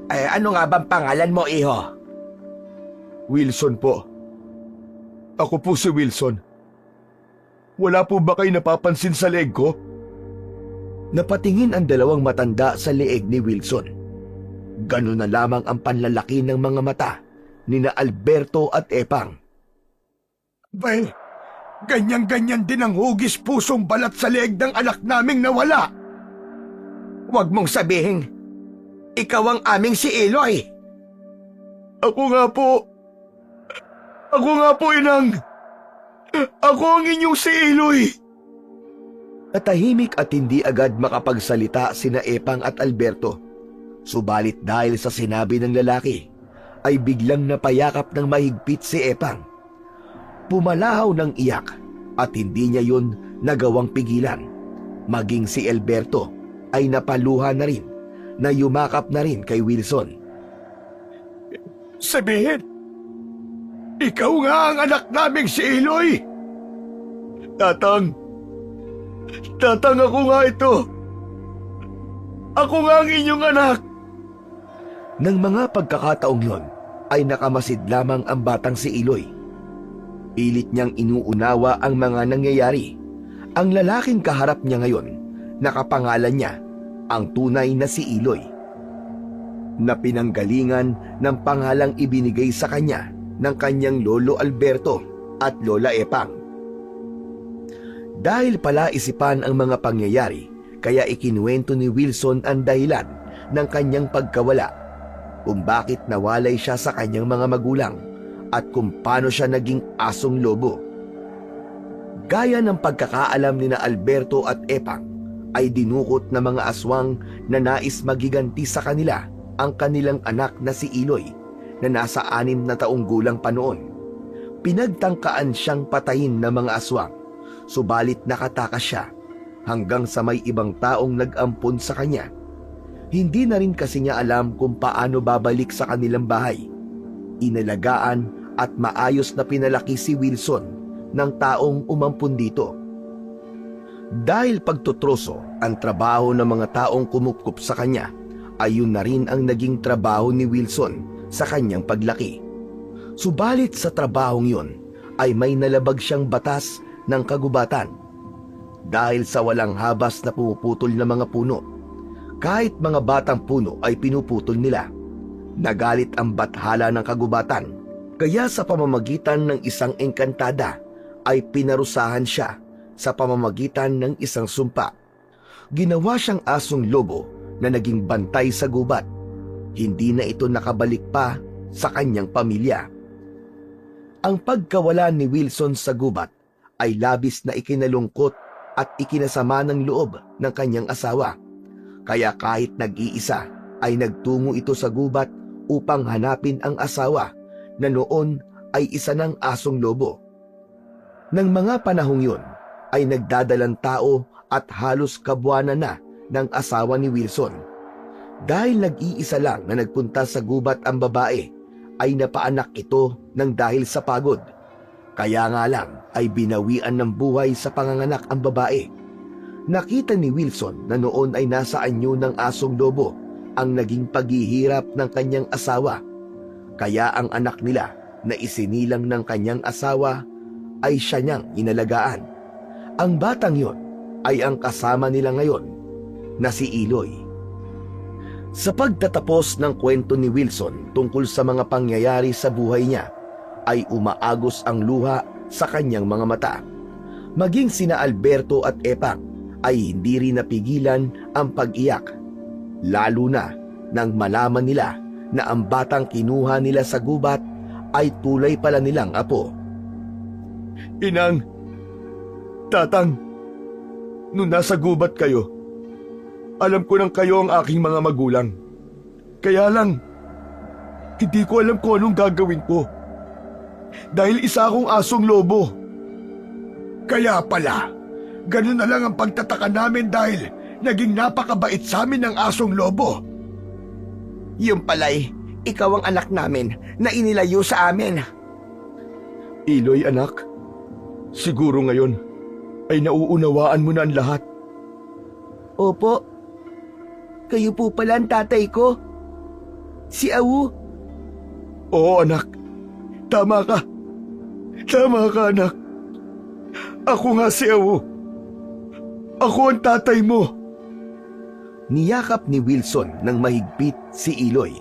ano nga bang pangalan mo, iho? Wilson po. Ako po si Wilson. Wala po ba kayo napapansin sa leeg ko? Napatingin ang dalawang matanda sa leeg ni Wilson. Ganun na lamang ang panlalaki ng mga mata nina Alberto at Epang. Well, ganyan-ganyan din ang hugis pusong balat sa leeg ng anak naming nawala. Huwag mong sabihin, ikaw ang aming si Eloy. Ako nga po, inang. Ako ang inyong si Eloy. Natahimik at hindi agad makapagsalita sina Epang at Alberto. Subalit dahil sa sinabi ng lalaki, ay biglang napayakap ng mahigpit si Epang. Pumalahaw ng iyak at hindi niya yun nagawang pigilan. Maging si Alberto ay napaluha na rin na yumakap na rin kay Wilson. Sabihin, ikaw nga ang anak naming si Eloy. Tatang ako nga ito. Ako nga ang inyong anak. Nang mga pagkakataong yon, ay nakamasid lamang ang batang si Eloy. Pilit niyang inuunawa ang mga nangyayari. Ang lalaking kaharap niya ngayon, nakapangalan niya ang tunay na si Eloy, na pinanggalingan ng pangalang ibinigay sa kanya ng kanyang lolo Alberto at lola Epang. Dahil pala isipan ang mga pangyayari, kaya ikinuwento ni Wilson ang dahilan ng kanyang pagkawala, kung bakit nawalay siya sa kanyang mga magulang at kung paano siya naging asong lobo. Gaya ng pagkakaalam ni na Alberto at Epang, ay dinukot na mga aswang na nais magiganti sa kanila ang kanilang anak na si Eloy na nasa 6 na taong gulang pa noon. Pinagtangkaan siyang patayin ng mga aswang, subalit nakatakas siya hanggang sa may ibang taong nag-ampon sa kanya. Hindi na rin kasi niya alam kung paano babalik sa kanilang bahay. Inalagaan at maayos na pinalaki si Wilson ng taong umampun dito. Dahil pagtutroso ang trabaho ng mga taong kumupkup sa kanya, ay yun na rin ang naging trabaho ni Wilson sa kanyang paglaki. Subalit sa trabahong yun ay may nalabag siyang batas ng kagubatan. Dahil sa walang habas na pumuputol na mga puno, kahit mga batang puno ay pinuputol nila. Nagalit ang bathala ng kagubatan, kaya sa pamamagitan ng isang engkantada ay pinarusahan siya sa pamamagitan ng isang sumpa. Ginawa siyang asong lobo na naging bantay sa gubat. Hindi na ito nakabalik pa sa kanyang pamilya. Ang pagkawala ni Wilson sa gubat ay labis na ikinalungkot at ikinasama ng loob ng kanyang asawa. Kaya kahit nag-iisa ay nagtungo ito sa gubat upang hanapin ang asawa na noon ay isa ng asong lobo. Nang mga panahong yun ay nagdadalang tao at halos kabuwanan na ng asawa ni Wilson. Dahil nag-iisa lang na nagpunta sa gubat ang babae, ay napaanak ito ng dahil sa pagod. Kaya nga lang ay binawian ng buhay sa panganganak ang babae. Nakita ni Wilson na noon ay nasa anyo ng asong lobo ang naging paghihirap ng kanyang asawa. Kaya ang anak nila na isinilang ng kanyang asawa ay siya niyang inalagaan. Ang batang yon ay ang kasama nila ngayon na si Eloy. Sa pagtatapos ng kwento ni Wilson tungkol sa mga pangyayari sa buhay niya, ay umaagos ang luha sa kanyang mga mata. Maging sina Alberto at Epang ay hindi rin napigilan ang pag-iyak, lalo na nang malaman nila na ang batang kinuha nila sa gubat ay tulay pala nilang apo. Inang, tatang, nung nasa gubat kayo, alam ko nang kayo ang aking mga magulang. Kaya lang, hindi ko alam kung anong gagawin ko. Dahil isa akong asong lobo. Kaya pala, ganun na lang ang pagtataka namin dahil naging napakabait sa amin ng asong lobo. Yung pala'y, ikaw ang anak namin na inilayo sa amin. Iloy anak, siguro ngayon ay nauunawaan mo na ang lahat. Opo. Kayo po pala ang tatay ko. Si Awu. Oo anak, tama ka. Tama ka anak. Ako nga si Awu. Ako ang tatay mo. Niyakap ni Wilson ng mahigpit si Iloy.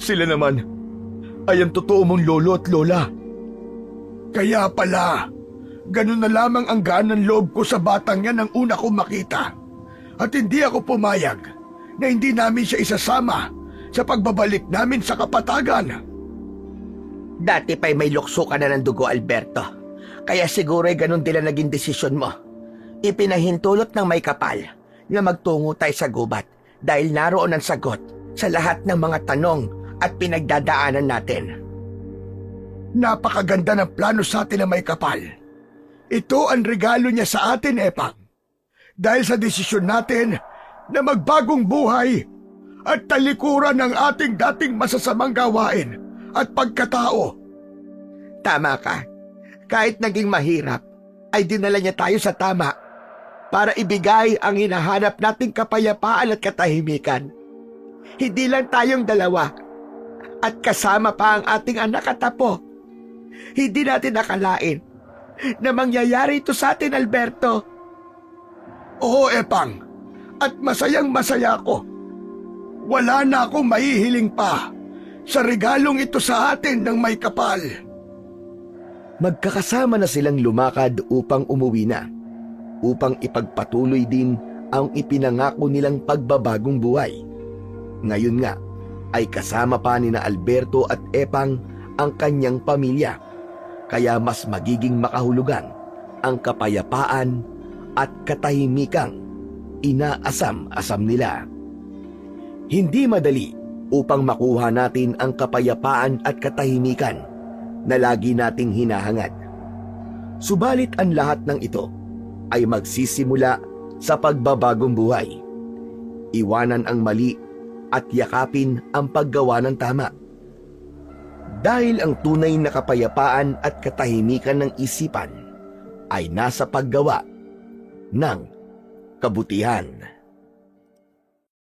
Sila naman ay ang totoo mong lolo at lola. Kaya pala, ganun na lamang ang gaan ng loob ko sa batang yan ang una kong makita. At hindi ako pumayag na hindi namin siya isasama sa pagbabalik namin sa kapatagan. Dati pa'y may lukso ka na ng dugo, Alberto. Kaya siguro ay ganun din ang naging desisyon mo. Ipinahintulot ng may kapal na magtungo tayo sa gubat dahil naroon ang sagot sa lahat ng mga tanong at pinagdadaanan natin. Napakaganda ng plano sa atin na may kapal. Ito ang regalo niya sa atin, Epang. Dahil sa desisyon natin na magbagong buhay at talikuran ng ating dating masasamang gawain at pagkatao. Tama ka. Kahit naging mahirap, ay dinala niya tayo sa tama para ibigay ang hinahanap nating kapayapaan at katahimikan. Hindi lang tayong dalawa at kasama pa ang ating anak at apo. Hindi natin nakalain na mangyayari ito sa atin, Alberto. Oo, Epang, at masayang masaya ako. Wala na akong mahihiling pa sa regalong ito sa atin ng may kapal. Magkakasama na silang lumakad upang umuwi na, upang ipagpatuloy din ang ipinangako nilang pagbabagong buhay. Ngayon nga ay kasama pa ni na Alberto at Epang ang kanyang pamilya, kaya mas magiging makahulugan ang kapayapaan at katahimikang inaasam-asam nila. Hindi madali upang makuha natin ang kapayapaan at katahimikan na lagi nating hinahangad. Subalit ang lahat ng ito ay magsisimula sa pagbabagong buhay. Iwanan ang mali at yakapin ang paggawa ng tama. Dahil ang tunay na kapayapaan at katahimikan ng isipan ay nasa paggawa ng kabutihan.